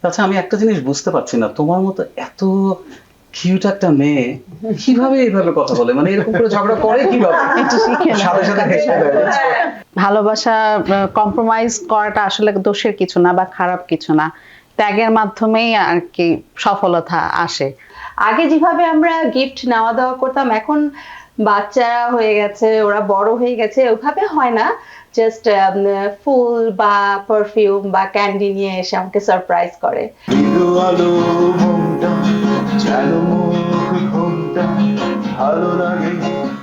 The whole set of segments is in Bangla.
আচ্ছা, আমি একটা জিনিস বুঝতে পারছি না, তোমার মতো এত কিউট একটা মেয়ে কিভাবে এইভাবে কথা বলে, মানে এরকম করে ঝগড়া করে কিভাবে? একটু শিখে নাও। সাথে সাথে হেসে দেয়। ভালোবাসা কম্প্রোমাইজ করাটা আসলে দোষের কিছু না বা খারাপ কিছু না, ত্যাগের মাধ্যমেই আর কি সফলতা আসে। আগে যেভাবে আমরা গিফট নেওয়া দেওয়া করতাম, এখন বাচ্চারা হয়ে গেছে, ওরা বড় হয়ে গেছে, ওইভাবে হয় না। জাস্ট ফুল বা পারফিউম বা ক্যান্ডি নিয়ে এসে আমাকে সারপ্রাইজ করে। মৃদু আলো ঘোমটা যেন মুখ ঘোমটা ভালো লাগে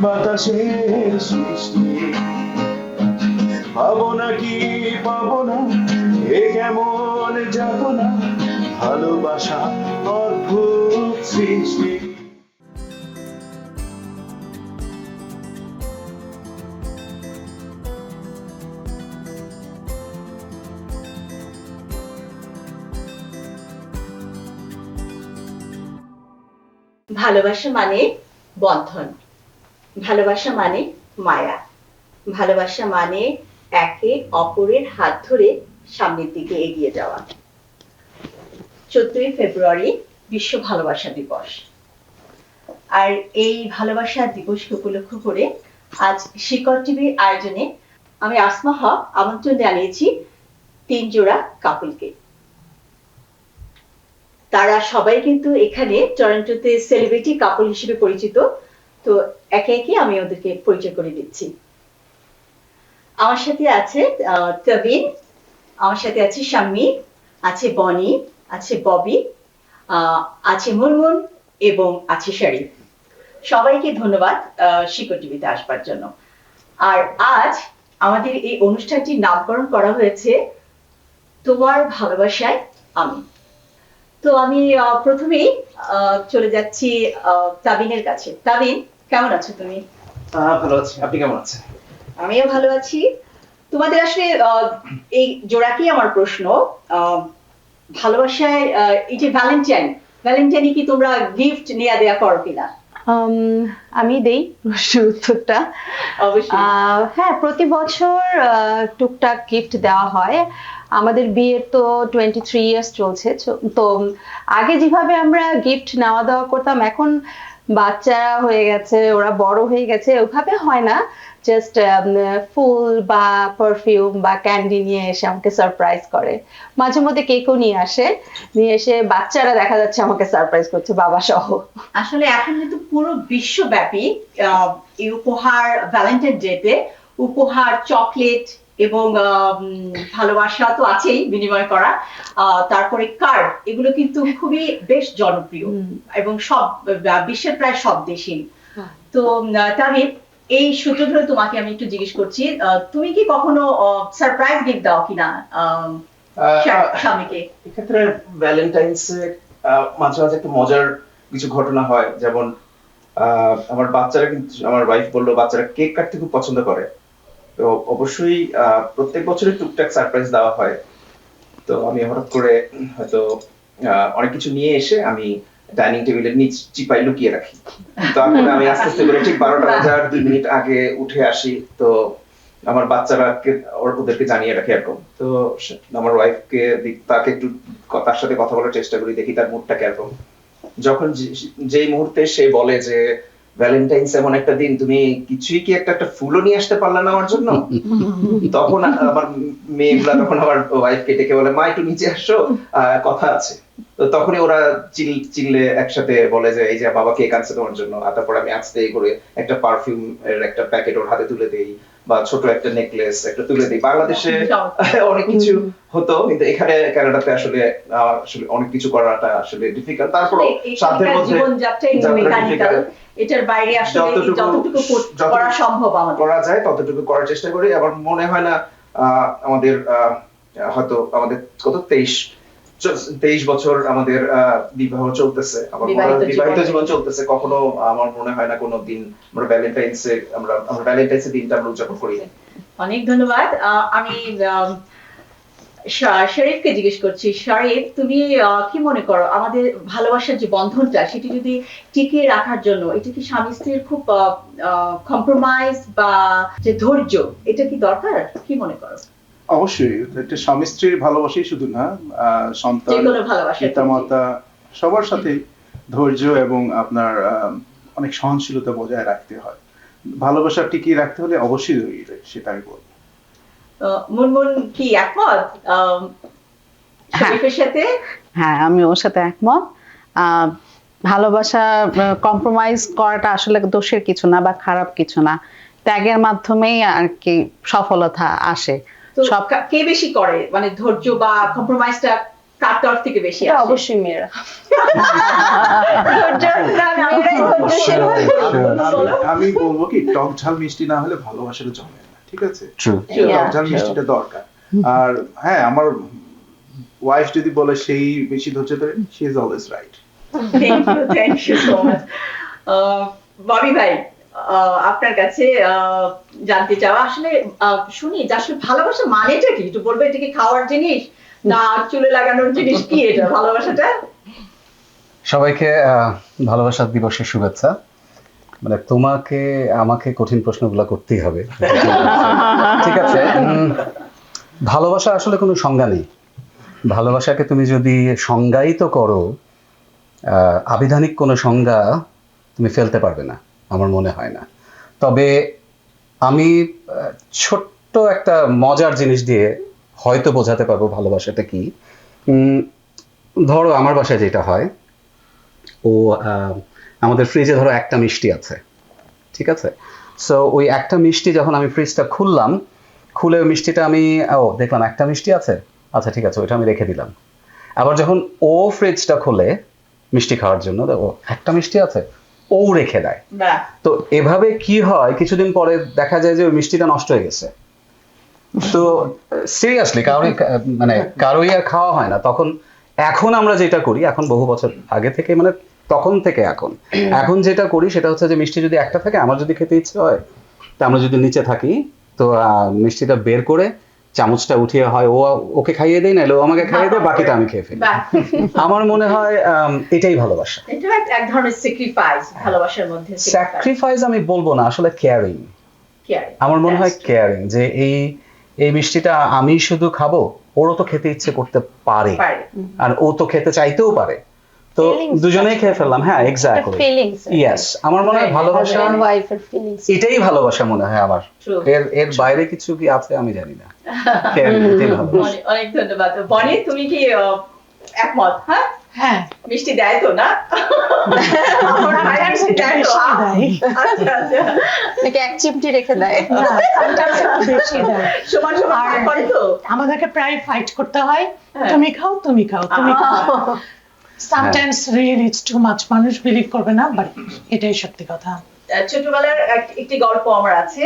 বাতাসের সৃষ্টি পাবো নাকি পাবো না এ কেমন যাবো না ভালোবাসা অদ্ভুত সৃষ্টি। ভালোবাসা মানে বন্ধন, ভালোবাসা মানে মায়া, ভালোবাসা মানে একে অপরের হাত ধরে সামনের দিকে এগিয়ে যাওয়া। 14ই ফেব্রুয়ারি বিশ্ব ভালোবাসা দিবস। আর এই ভালোবাসা দিবসকে উপলক্ষ করে আজ শিকড় টিভির আয়োজনে আমি আসমা হক আমন্ত্রণ জানিয়েছি 3 জোড়া কাপলকে। তারা সবাই কিন্তু এখানে টরন্টোতে সেলিব্রিটি কাপল হিসেবে পরিচিত। তো একে একে আমি ওদেরকে পরিচয় করে দিচ্ছি। আমার সাথে আছে তাবিন, আমার সাথে আছে শাম্মী, আছে বনি, আছে ববি, আছে মুনমুন এবং আছে শরীফ। সবাইকে ধন্যবাদ শিকড় টিভিতে আসবার জন্য। আর আজ আমাদের এই অনুষ্ঠানটির নামকরণ করা হয়েছে তোমার ভালোবাসায় আমি। তো আমি প্রথমেই চলে যাচ্ছি তাবিনের কাছে। তাবিন, কেমন আছো তুমি? ভালো আছি, আপনি কেমন আছেন? আমিও ভালো আছি। তোমাদের আসলে এই জোড়াকেই আমার প্রশ্ন, ভালোবাসায় এই যে ভ্যালেন্টাইনে কি তোমরা গিফট নেওয়া দেয়া করো কিনা? আমি দেই প্রশ্নের উত্তরটা। অবশ্যই। হ্যাঁ, প্রতি বছর টুকটাক গিফট দেওয়া হয়। আমাদের বিয়ের তো 23 ইয়ার্স চলছে, তো আগে যেভাবে আমরা গিফট নেওয়া দেওয়া করতাম, এখন বাচ্চারা হয়ে গেছে, ওরা বড় হয়ে গেছে, ওইভাবে হয় না। জাস্ট ফুল বা পারফিউম বা ক্যান্ডি নিয়ে এসে আমাকে সারপ্রাইজ করে। মাঝে মধ্যে কেকও নিয়ে আসে, নিয়ে এসে বাচ্চারা দেখা যাচ্ছে আমাকে সারপ্রাইজ করছে বাবা সহ। আসলে এখন কিন্তু পুরো বিশ্বব্যাপী এই উপহার, ভ্যালেন্টাইন ডেতে উপহার, চকলেট এবং ভালোবাসা তো আছেই বিনিময় করা, তারপরে কার্ড, এগুলো কিন্তু খুবই বেশ জনপ্রিয় এবং সব বিশ্বের প্রায় সব দেশেই। তো তাবিন, এই সূত্র ধরে তোমাকে আমি একটু জিজ্ঞেস করছি, তুমি কি কখনো সারপ্রাইজ গিফট দাও কিনা স্বামীকে? এক্ষেত্রে ভ্যালেন্টাইন্সে মাঝে মাঝে একটু মজার কিছু ঘটনা হয়, যেমন আমার বাচ্চারা, কিন্তু আমার ওয়াইফ বললো বাচ্চারা কেক কাটতে খুব পছন্দ করে। তো অবশ্যই প্রত্যেক বছরই টুকটাক সারপ্রাইজ দেওয়া হয়। তো আমি হঠাৎ করে হয়তো অনেক কিছু নিয়ে এসে আমি ডাইনিং টেবিলের নিচ চিপাই লুকিয়ে রাখি। তারপরে আমি আস্তে আস্তে করে ঠিক 12টা বাজার 2 মিনিট আগে উঠে আসি। তো আমার বাচ্চারা ওদেরকে জানিয়ে রাখি এরকম। তো আমার ওয়াইফকে তাকে একটু তার সাথে কথা বলার চেষ্টা করি, দেখি তার মুডটা কিরকম। যখন যেই মুহূর্তে সে বলে যে ভ্যালেন্টাইন্স এমন একটা দিন, তুমি কিছুই কি একটা ফুলও নিয়ে আসতে পারলে না আমার জন্য, তখন আমার মেয়েগুলা, তখন আমার ওয়াইফকে ডেকে বলে, মা একটু নিচে আসো, কথা আছে। তো তখনই ওরা চিল্লে একসাথে বলে যে এই যে বাবা কেক আনছে তোমার জন্য। আর তারপর আমি আস্তে করে একটা পারফিউম এর একটা প্যাকেট ওর হাতে তুলে দেই, বা ছোট একটা নেকলেস একটা তুলে দিই। বাংলাদেশে অনেক কিছু হতো, কিন্তু এখানে কানাডাতে আসলে অনেক কিছু করাটা আসলে ডিফিকাল্ট। তারপর সাধ্যের মধ্যে জীবনযাত্রাই মেকানিক্যাল, এটার বাইরে আসলে যতটুকু করা সম্ভব আমাদের করা যায় ততটুকু করার চেষ্টা করি। আমার মনে হয় না আমাদের হয়তো আমাদের কত 23 বছর আমাদের বিবাহ চলতেছে, আমার বিবাহিত জীবন চলতেছে, কখনো আমার মনে হয় না কোনো দিন আমরা ভ্যালেন্টাইন্স দিনটা আমরা উদযাপন করি। অনেক ধন্যবাদ। আমি শরীফকে জিজ্ঞেস করছি, শরীফ, তুমি কি মনে করো আমাদের ভালোবাসার যে বন্ধনটা, সেটি যদি টিকিয়ে রাখার জন্য এটা কি স্বামী স্ত্রীর খুব কম্প্রোমাইজ বা যে ধৈর্য, এটা কি দরকার, কি মনে করো? অবশ্যই একটা স্বামী স্ত্রীর ভালোবাসাই শুধু না, সন্তান, যেকোনো ভালোবাসা পিতামাতা সবার সাথে ধৈর্য এবং আপনার অনেক সহনশীলতা বজায় রাখতে হয়। ভালোবাসা টিকিয়ে রাখতে হলে অবশ্যই ধৈর্য, সেটা আমি বলবো। মুনমুন কি একমত শরীফের সাথে? হ্যাঁ, আমি ওর সাথে একমত। আহ, ভালোবাসা কম্প্রোমাইজ করাটা আসলে দোষের কিছু না বা খারাপ কিছু না, ত্যাগের মাধ্যমেই আর কি সফলতা আসে। তো সব কে বেশি করে, মানে ধৈর্য বা কম্প্রোমাইজটা কার তরফ থেকে বেশি এটা আসে? অবশ্যই মেয়েরা। আমি বলবো কি, টক ঝাল মিষ্টি না হলে ভালোবাসাটা জমে না, ঠিক আছে? True. টক ঝাল মিষ্টিটা দরকার। আর হ্যাঁ, আমার ওয়াইফ যদি বলে সেই বেশি ধৈর্য ধরে, she is always right. Thank you so much. Bobby ভাই, আপনার কাছে জানতে চাওয়া, আসলে শুনি যে আসলে ভালোবাসা মানেটা কি, একটু বলবে? এটা কি খাওয়ার জিনিস না চুলে লাগানোর জিনিস? কি এটা ভালোবাসাটা? সবাইকে ভালোবাসা দিবসের শুভেচ্ছা। মানে তোমাকে আমাকে কঠিন প্রশ্নগুলো করতেই হবে। ঠিক আছে, ভালোবাসা আসলে কোনো সংজ্ঞা নেই। ভালোবাসাকে তুমি যদি সংজ্ঞায়িত করো, আবিধানিক কোনো সংজ্ঞা তুমি ফেলতে পারবে না, আমার মনে হয় না। তবে আমি ছোট্ট একটা মজার জিনিস দিয়ে হয়তো বোঝাতে পারবো ভালোবাসাটা কি। ধরো আমার বাসায় যেটা হয়, আমাদের ফ্রিজে ধরো একটা মিষ্টি আছে, ঠিক আছে? সো ওই একটা মিষ্টি যখন আমি ফ্রিজটা খুললাম, খুলে ওই মিষ্টিটা আমি দেখলাম একটা মিষ্টি আছে, আচ্ছা ঠিক আছে, ওইটা আমি রেখে দিলাম। আবার যখন ও ফ্রিজটা খোলে মিষ্টি খাওয়ার জন্য, ও একটা মিষ্টি আছে, ও রেখে দেয়। বাহ, তো এভাবে কি হয়, কিছুদিন পরে দেখা যায় যে ওই মিষ্টিটা নষ্ট হয়ে গেছে। তো সিরিয়াসলি কারোই আর খাওয়া হয় না তখন। এখন আমরা যেটা করি, এখন বহু বছর আগে থেকে, মানে তখন থেকে এখন যেটা করি সেটা হচ্ছে যে মিষ্টি যদি একটা থাকে, আমার যদি খেতে ইচ্ছে হয়, তা আমরা যদি নিচে থাকি, তো মিষ্টিটা বের করে চামচটা উঠিয়ে হয় ওকে খাইয়ে দেয়, নাহলে ও আমাকে খাইয়ে দেয়, বাকিটা আমি খেয়ে ফেলি। বাহ। আমার মনে হয় এটাই ভালোবাসা। এটা এক ধরনের স্যাক্রিফাইস ভালোবাসার মধ্যে। স্যাক্রিফাইস আমি বলবো না, আসলে কেয়ারিং। Caring. আমার মনে হয় That's true. কেয়ারিং, যে এই মিষ্টিটা আমি শুধু খাবো, ওরও তো খেতে ইচ্ছে করতে পারে, পারে। আর ও তো খেতে চাইতেও পারে, তো Feelings দুজনেই খেয়ে ফেললাম। হ্যাঁ, এক্স্যাক্টলি, ফিলিংস, ইয়েস। আমার মনে হয় ভালোবাসা হাজব্যান্ড ওয়াইফের ফিলিংস, এটাই ভালোবাসা মনে হয় আমার। True. এর বাইরে কিছু কি আছে আমি জানি না। Caring, এটাই ভালোবাসা। অনেক ধন্যবাদ। বনি, তুমি কি একমত? হ্যাঁ, হ্যাঁ, মিষ্টি দেয় তো না? আমার ভাইয়া মিষ্টি দেয় তো? আচ্ছা আচ্ছা, নাকি এক চিমটি রেখে দেয়? না, sometimes একটু বেশি দেয়। সমান সমান ভাগ করে তো? আমাদেরকে প্রায় ফাইট করতে হয়, হ্যাঁ। তুমি খাও তুমি খাও তুমি খাও। Sometimes really it's too much, মানুষ বিলিভ করবে না, বাট এটাই সত্যি কথা। ছোটবেলার একটি গল্প আমার আছে।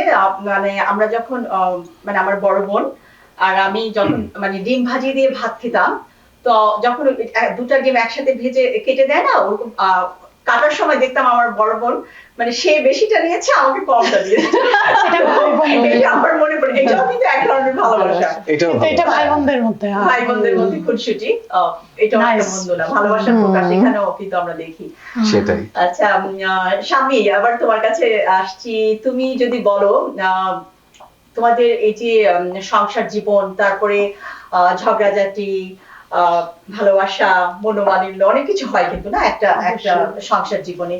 মানে আমরা যখন মানে আমার বড় বোন আর আমি যখন মানে ডিম ভাজি দিয়ে ভাত খেতাম, তো যখন দুটা ডিম একসাথে ভেজে কেটে দেয় না, ওরকম কাটার সময় দেখতাম আমার বড় বোন মানে সে বেশিটা নিয়েছে, আমাকে কমটা দিয়েছে। এটা ভাই বোনদের- এটা আমার মনে পড়ে। এটাও কিন্তু এক ধরনের ভালোবাসা। এটাও কিন্তু এটা ভালোবাসা। ভাই বোনদের মধ্যে হয়। ভাই বোনদের মধ্যে খুনসুটি, এটাও একটা Nice. মন্দ না, ভালোবাসার প্রকাশ এখানেও কিন্তু আমরা দেখি। সেটাই। আচ্ছা, শাম্মী, আবার তোমার কাছে আসছি। তুমি যদি বলো, তোমাদের এই যে সংসার জীবন, তারপরে ঝগড়াঝাটি, ভালোবাসা, মনোমালিন্য, অনেক কিছু হয় কিন্তু না একটা একটা সংসার জীবনে,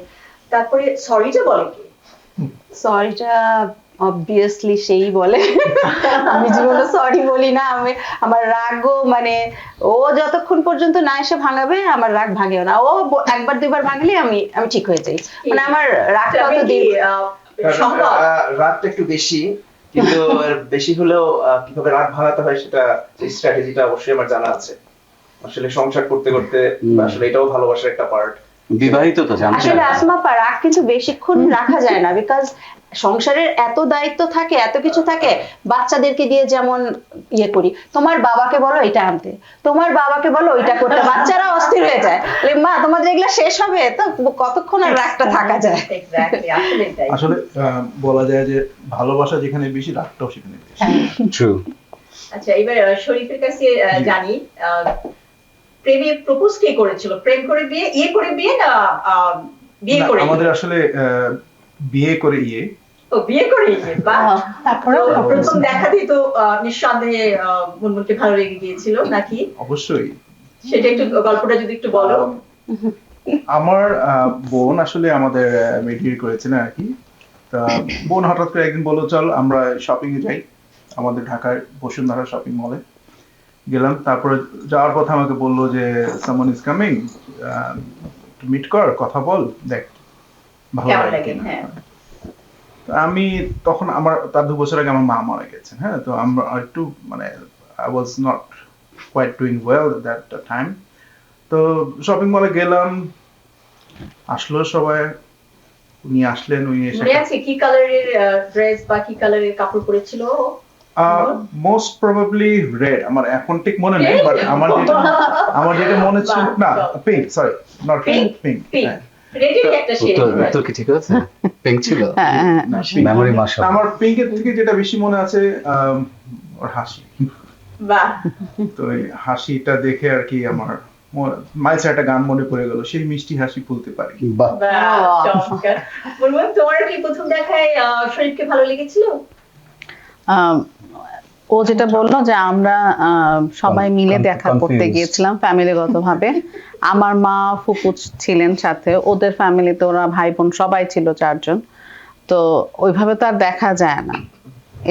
তারপরে সরিটা বলে কি? সরিটা অবভিয়াসলি সেই বলে। আমি জীবনে সরি বলি না। আমার রাগও মানে ও যতক্ষণ পর্যন্ত না এসে ভাঙাবে আমার রাগ ভাঙেও না। ও একবার দুইবার ভাঙলে আমি ঠিক হয়ে যাই। মানে আমার রাগটা তবে অত কি, দীর্ঘ। সম্ভব? রাগটা একটু বেশি, কিন্তু বেশি হলেও কিভাবে রাগ ভাঙাতে হয় সেটা স্ট্র্যাটেজিটা অবশ্যই আমার জানা আছে। আসলে সংসার করতে করতে আসলে এটাও ভালোবাসার একটা পার্ট। বিবাহিত তো জানতে আসলে আসমা পা রাগ কিন্তু বেশিক্ষণ রাখা যায় না, বিকজ সংসারের এত দায়িত্ব থাকে, এত কিছু থাকে। বাচ্চাদেরকে দিয়ে যেমন ইয়ে করি, তোমার বাবাকে বলো এটা আনতে, তোমার বাবাকে বলো ওইটা করতে, বাচ্চারা অস্থির হয়ে যায়। বলে, মা তোমাদের এগুলা শেষ হবে তো? কতক্ষণ আর রাগটা থাকা যায়? Exactly, আসলে তাই। আসলে বলা যায় যে ভালোবাসা যেখানে বেশি, রাগটাও সেখানে বেশি। ট্রু। আচ্ছা, এবার শরীফের কাছে জানি, প্রেমে প্রপোজ কে করেছিল? প্রেম করে বিয়ে, করে বিয়ে না বিয়ে না, করে? আমাদের আসলে বিয়ে করে ও বিয়ে করে বাহ। তারপরে তো প্রথম দেখাতেই তো নিঃসন্দেহে মুনমুনকে ভালো লেগে গিয়েছিল নাকি? অবশ্যই। সেটা একটু গল্পটা যদি একটু বলো। আমার বোন আসলে আমাদের মিডিয়েট করেছিল আর কি। তা বোন হঠাৎ করে একদিন বললো চল আমরা শপিং এ যাই, আমাদের ঢাকার বসুন্ধরা শপিং মলে গেলাম। তারপরে যাওয়ার পথে আমাকে বললো যে সামওয়ান ইজ কামিং, মিট কর, কথা বল, দেখ ভালো কেমন লাগে লাগে? কিনা। হ্যাঁ। তো আমি তখন তার 2 বছর আগে আমার মা মারা গেছেন, হ্যাঁ, তো আমরা একটু মানে I was not quite doing well that time. তো শপিং মলে গেলাম, আসলো সবাই, উনি আসলেন, উনি এসে মনে আছে কি কালারের ড্রেস বা কি কালারের কাপড় পরেছিল? মোস্ট প্রবাবলি রেড, আমার এখন ঠিক মনে নেই, বাট আমার যেটা মনে ছিল না, pink, sorry not pink, pink, pink রেডেরই একটা শেড। উত্তর কি ঠিক আছে? পিঙ্ক ছিল? না pink। মেমোরি মাশা। আমার পিঙ্কের থেকে যেটা বেশি মনে আছে ওর হাসি। বাহ। তো এই হাসিটা দেখে আর কি আমার মাইসের একটা গান মনে পড়ে গেল, সেই মিষ্টি হাসি ভুলতে পারি। বাহ, বাহ, চমৎকার। মুনমুন, তোমার কি প্রথম দেখায় শরীফকে ভালো লেগেছিল? ও যেটা বললো যে আমরা সবাই মিলে দেখা করতে Confused. গিয়েছিলাম ফ্যামিলিগতভাবে। আমার মা ফুপু ছিলেন সাথে, ওদের ফ্যামিলিতে ওরা ভাই বোন সবাই ছিল 4 জন। তো ওইভাবে তো আর দেখা যায় না,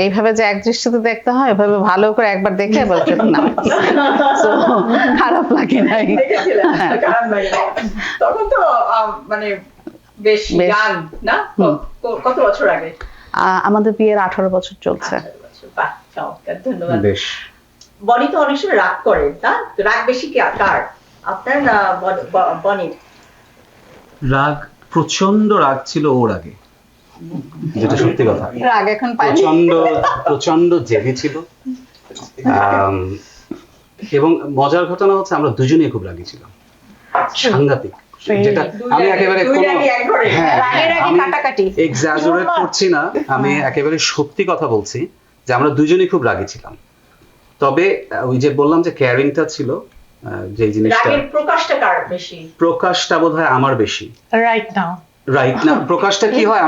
এইভাবে যে এক দৃষ্টিতে দেখতে হয়, ওইভাবে ভালো করে একবার দেখে এবার না So, খারাপ লাগে নাই। দেখেছিলে? হ্যাঁ। খারাপ লাগে না। তখন তো মানে বেশ বেশ। ইয়াং না? কত বছর আগে? আমাদের বিয়ের 18 বছর চলছে। 18 বছর। বাহ, চমৎকার, ধন্যবাদ। বেশ। বনি তো অনেক সময় রাগ করে, না? তো রাগ বেশি কার, আপনার না বনির? রাগ, প্রচন্ড রাগ ছিল ওর আগে, যেটা সত্যি কথা। রাগ এখন পাই। প্রচন্ড জেদি ছিল। এবং মজার ঘটনা হচ্ছে আমরা দুজনেই খুব রাগী ছিলাম, সাংঘাতিক। যেটা আমি একেবারে দুই রাগী এক ঘরে। রাগের আগে কাটাকাটি। এক্সাজারেট করছি না, আমি একেবারে সত্যি কথা বলছি যে আমরা দুজনেই খুব রাগী ছিলাম। তবে ওই যে বললাম যে কেয়ারিংটা ছিল, যে জিনিসটা, রাগের প্রকাশটা কার বেশি? প্রকাশটা বোধহয় আমার বেশি। রাইট নাও রাইট না, প্রকাশটা কি হয়,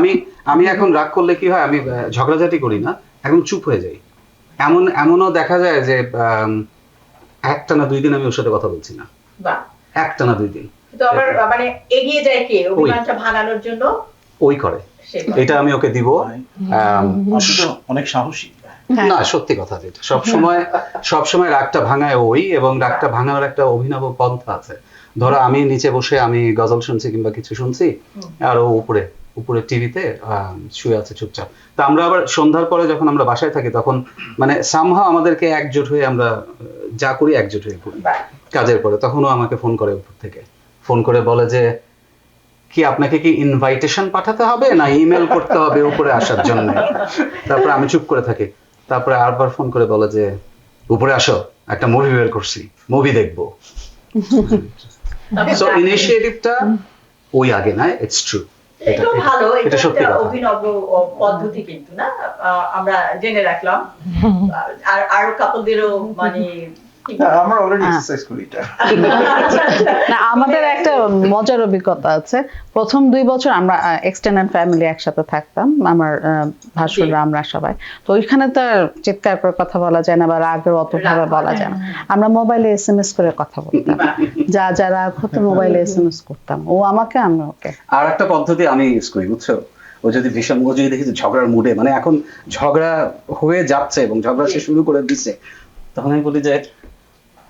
আমি এখন রাগ করলে কি হয়, আমি ঝগড়াঝাটি করি না, একদম চুপ হয়ে যাই। এমনও দেখা যায় যে একটানা 2 দিন আমি ওর সাথে কথা বলছি না, বাহ। একটানা 2 দিন। তো আবার মানে এগিয়ে যায় কে অভিমানটা ভাঙানোর জন্য? ওই করে, সে এটা আমি ওকে দিব। আপনি তো অনেক সাহসী। না, সত্যি কথা, যেটা সবসময় রাগটা ভাঙায় ওই, এবং রাগটা ভাঙানোর একটা অভিনব পন্থা আছে। ধরো আমি নিচে বসে আমি গজল শুনছি কিংবা কিছু শুনছি, আর ও উপরে টিভিতে শুয়ে আছে চুপচাপ। তা আমরা আবার সন্ধ্যার পরে যখন আমরা বাসায় থাকি, তখন মানে সামহাও আমাদেরকে একজোট হয়ে আমরা যা করি একজোট হয়ে করি বাহ। কাজের পরে। তখন ও আমাকে ফোন করে, উপর থেকে ফোন করে বলে যে কি আপনাকে কি ইনভাইটেশন পাঠাতে হবে না ইমেল করতে হবে উপরে আসার জন্য? তারপরে আমি চুপ করে থাকি, তারপরে আরবার ফোন করে বলে যে উপরে আসো, একটা মুভি বের করছি, মুভি দেখবো। সো ইনিশিয়েটিভটা ওই আগে নয়, ইটস ট্রু। এটাও ভালো, এটা এটা সত্যি একটা কথা। অভিনব পদ্ধতি কিন্তু, না? আমরা জেনে রাখলাম। আর আরো কাপলদেরও মানে কি বলে? আমরা অলরেডি এক্সারসাইজ করি এটা। না, আমাদের একটা মজার অভিজ্ঞতা আছে। প্রথম 2 বছর আমরা এক্সটেন্ডেড ফ্যামিলি একসাথে থাকতাম, আমার ভাসুররা, আমরা সবাই। তো ওইখানে তো আর চিৎকার করে কথা বলা যায় না, বা রাগের অতভাবে বলা যায় না। আমরা মোবাইলে SMS করে কথা বলতাম, যা রাগ হতো মোবাইলে SMS করতাম, ও আমাকে, আমি ওকে। আর একটা পদ্ধতি আমি ইউজ করি, বুঝছো? ও যদি ভীষণ, ও যদি দেখি যে ঝগড়ার মুডে, মানে এখন ঝগড়া হয়ে যাচ্ছে এবং ঝগড়া সে শুরু করে দিচ্ছে, তখন আমি বলি যে,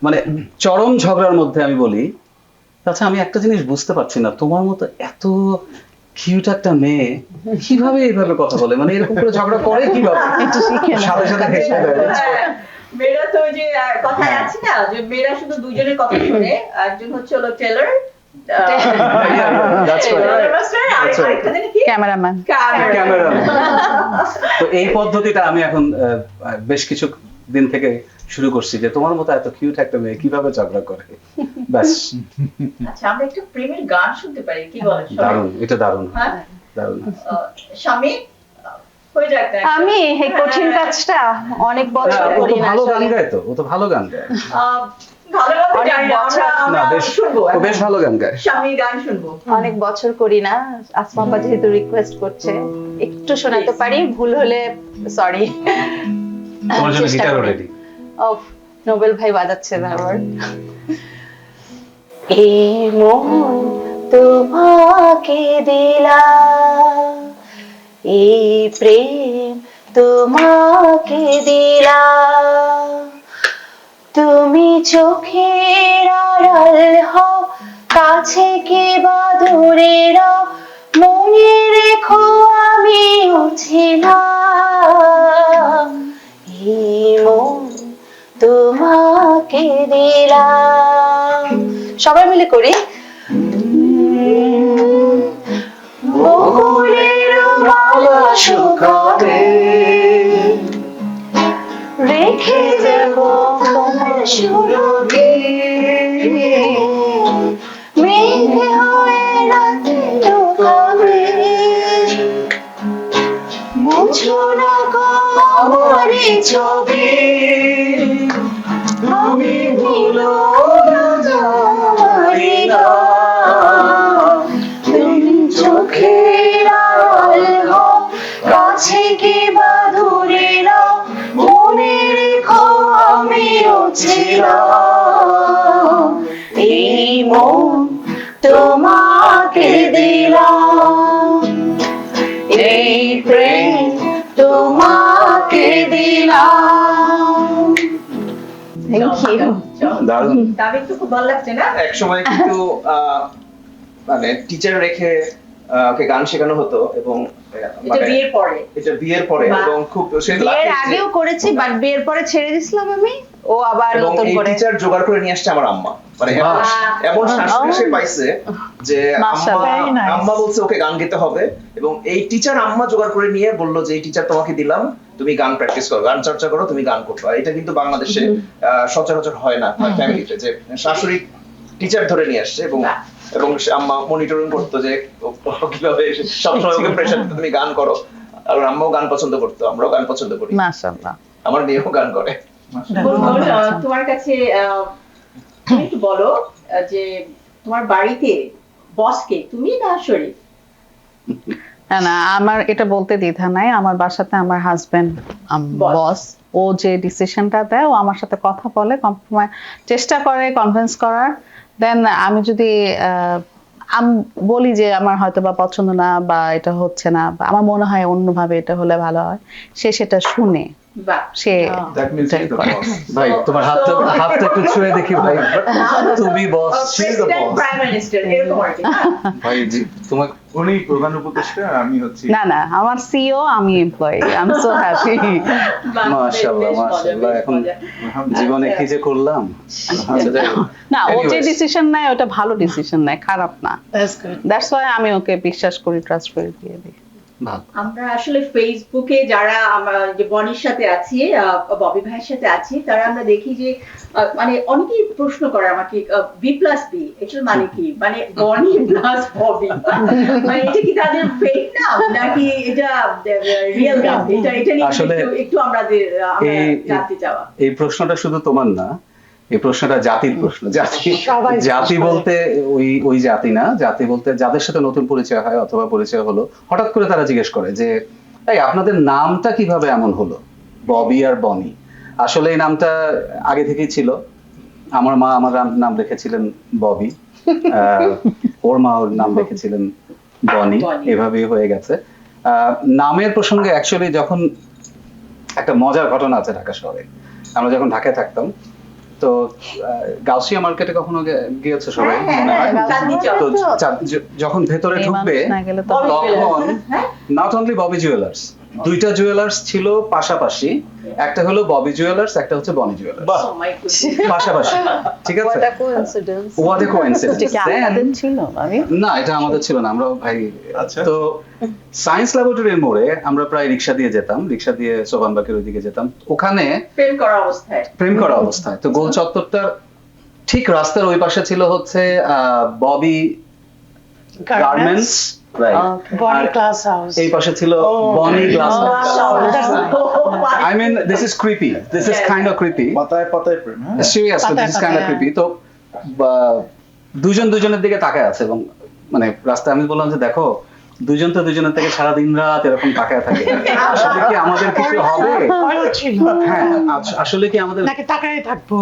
মানে চরম ঝগড়ার মধ্যে আমি বলি, আচ্ছা আমি একটা জিনিস বুঝতে পারছি না, তোমার মতো এত কিউট একটা মেয়ে কিভাবে এইভাবে কথা বলে, মানে এরকম করে ঝগড়া করে কিভাবে? সাথে সাথে হেসে দেয়। হ্যাঁ, মেয়েরা তো ওই যে কথায় আছে না যে মেয়েরা শুধু দুজনের কথা শুনে, একজন হচ্ছে হলো Taylor, That's right. Cameraman. Camera. তো এই পদ্ধতিটা আমি এখন বেশ কিছু দিন থেকে শুরু করছি, যে তোমার মতো এত কিউট একটা মেয়ে কিভাবে ঝগড়া করে। ব্যাস, আচ্ছা, আমরা একটু প্রেমের গান শুনতে পারি, কি বলেন? দারুণ, এটা দারুণ, হ্যাঁ, দারুণ। স্বামী হয়ে যাক না। আমি এই কঠিন কাজটা অনেক বছর ও করি তো না ভালো গান আসলে। গায়, তো ও তো ভালো গান গায়। ভালোভাবে অনেক জানি না, বছর। আমরা না বেশ শুনবো ও বেশ ভালো গান গায়। স্বামীর গান শুনবো। অনেক বছর করি না, আসমা আপা যেহেতু রিকোয়েস্ট করছে একটু শোনাতে পারি, ভুল হলে সরি। তোমার জন্য চেষ্টা গিটারও করি। রেডি। অফ নোবেল ভাই বাজাচ্ছে তারপর। এই মন তোমাকে দিলাম, এই প্রেম তোমাকে দিলাম, তুমি চোখের আড়াল হও, কাছে কি বা দূরে রও, মনে রেখো আমিও ছিলাম, এই মন তোমাকে দিলাম। সবাই মিলে করি। বকুলের মালা শুকাবে, রেখে দেব তোমার সুরভি, মেঘ হয়ে রাতে লুকাবে, মুছো না গো আমার এই ছবি, আমি ভুলো না জানি না, তুমি চোখের আড়াল হও, কাছে কি বা দূরে নাও, মনে রেখো আমিও ছিলাম, এই মন তোমাকে দিলাম, এই প্রেম তোমাকে দিলাম। Thank you. দারুণ। তাদের তো খুব ভালো লাগছে না? এক সময় কিন্তু মানে টিচার রেখে ওকে গান শেখানো হতো এবং এটা বিয়ের পরে। এটা বিয়ের পরে বাহ। এবং খুব সে বিয়ের lucky যে- আগেও করেছি, বাট বিয়ের পরে ছেড়ে দিছিলাম আমি, ও আবার এবং নতুন এই করে। টিচার জোগাড় করে নিয়ে আসছে আমার আম্মা, মানে বাহ। এমন শাশুড়ি সে পাইছে যে মাশাআল্লাহ, very nice. আম্মা বলছে ওকে গান গাইতে হবে এবং এই টিচার আম্মা জোগাড় করে নিয়ে বললো যে এই টিচার তোমাকে দিলাম, তুমি গান প্র্যাকটিস করো, গান চর্চা করো, তুমি গান করবে। এটা কিন্তু বাংলাদেশে সচরাচর হয় না ফ্যামিলিতে, যে শাশুড়ি টিচার ধরে নিয়ে আসছে এবং বাহ। এবং আম্মা মনিটরিং করতো যে ও কিভাবে সবসময় ওকে প্রেশার দিত তুমি গান করো। আর আম্মাও গান পছন্দ করতো, আমরাও গান পছন্দ করি, মাশাআল্লাহ। আমার মেয়েও গান করে। গুনগুন, তোমার কাছে তুমি একটু বলো যে তোমার বাড়িতে বস কে, তুমি না শরীফ? না না, আমার এটা বলতে দ্বিধা নাই, আমার বাসাতে আমার হাজবেন্ড Boss. বস, ও যে ডিসিশনটা দেয় ও আমার সাথে কথা বলে, কম্প্রোমাইজ চেষ্টা করে কনভিন্স করার, দেন আমি যদি বলি যে আমার হয়তো বা পছন্দ না বা এটা হচ্ছে না বা আমার মনে হয় অন্যভাবে এটা হলে ভালো হয়, সে সেটা শুনে বাহ। সে That means এটাই he's the করে। boss. ভাই তোমার হাতটা হাতটা একটু ছুঁয়ে দেখি ভাই, তুমি বস, she is the president, boss। Prime minister এরকম আর কি, হ্যাঁ? ভাই জি তোমার উনি প্রধান উপদেষ্টা, আর আমি হচ্ছি না না, আমার সিও, আমি employee, I am so happy. বাহ, মাশাআল্লাহ, বেশ মজা, মাশাআল্লাহ। বেশ এখন মজা। জীবনে কি যে করলাম। আচ্ছা, যাই হোক। না, ও যে Anyways, ডিসিশন নেয় ওটা ভালো ডিসিশন নেয়, খারাপ না। That's good. দ্যাটস ওয়াই আমি ওকে বিশ্বাস করি, ট্রাস্ট করি, দিয়ে দিই। ভালো। আমরা আসলে ফেসবুকে যারা আমরা যে বনির সাথে আছি, ববি ভাইয়ের সাথে আছি, তারা আমরা দেখি যে মানে অনেকেই প্রশ্ন করে আমাকে B+B এটার মানে কি, মানে বনি প্লাস ববি, মানে এটা কি তাদের ফেক নাম নাকি এটা রিয়েল নাম? এটা এটা নিয়ে আসলে একটু আমরা জানতে চাওয়া। এই প্রশ্নটা শুধু তোমার না, এই প্রশ্নটা জাতির প্রশ্ন। সবাই জাতি বলতে ওই জাতি না, জাতি বলতে যাদের সাথে নতুন পরিচয় হয় অথবা পরিচয় হলো, হঠাৎ করে তারা জিজ্ঞেস করে যে এই আপনাদের নামটা কিভাবে এমন হলো, ববি আর বনি? আসলে এই নামটা আগে থেকেই ছিল। আমার মা আমার নাম রেখেছিলেন ববি, ওর মা ওর নাম রেখেছিলেন বনি, বনি। এভাবেই হয়ে গেছে। নামের প্রসঙ্গে অ্যাকচুয়ালি যখন একটা মজার ঘটনা আছে ঢাকা শহরে, আমরা যখন ঢাকায় থাকতাম, তো গাউসিয়া মার্কেটে কখনো গিয়েছো সবাই হ্যাঁ, মনে হয়? হ্যাঁ, চাঁদনি চক। তো যখন ভেতরে এই ঢুকবে মানুষ না গেলে তো ববি তখন জুয়েলার্স, হ্যাঁ? নট অনলি ববি জুয়েলার্স, দুইটা জুয়েলার্স ছিল পাশাপাশি, একটা হলো ববি জুয়েলার্স, একটা হচ্ছে বনি জুয়েলার্স, Oh my goodness. পাশাপাশি। ঠিক আছে, What a coincidence. what a coincidence. এটা কি আপনাদের ছিল ভাবি? না, এটা আমাদের ছিল না, আমরা ভাই। আচ্ছা। তো সায়েন্স ল্যাবরেটরির মোড়ে আমরা প্রায় রিক্সা দিয়ে যেতাম, রিক্সা দিয়ে সোবানবাগের ওইদিকে যেতাম, ওখানে প্রেম করা অবস্থায়। প্রেম করা অবস্থায়। তো গোল চত্বরটার ঠিক রাস্তার ওই পাশে ছিল হচ্ছে Bobby garments right Bonny class house এই পাশে ছিল Bonny glass I mean this is creepy, this is kind of creepy, পাতায় পাতায় প্রেম, হ্যাঁ। Seriously this is kind of creepy. তো দুজন দুজনের দিকে তাকায় আছে এবং মানে রাস্তায় আমি বললাম যে দেখো দুজন তো দুজনের থেকে সারা দিন রাত এরকম তাকায় থাকে, আসলে কি আমাদের কিছু হবে? ভয়ও ছিল হ্যাঁ আসলে কি আমাদের, নাকি তাকায় থাকবো।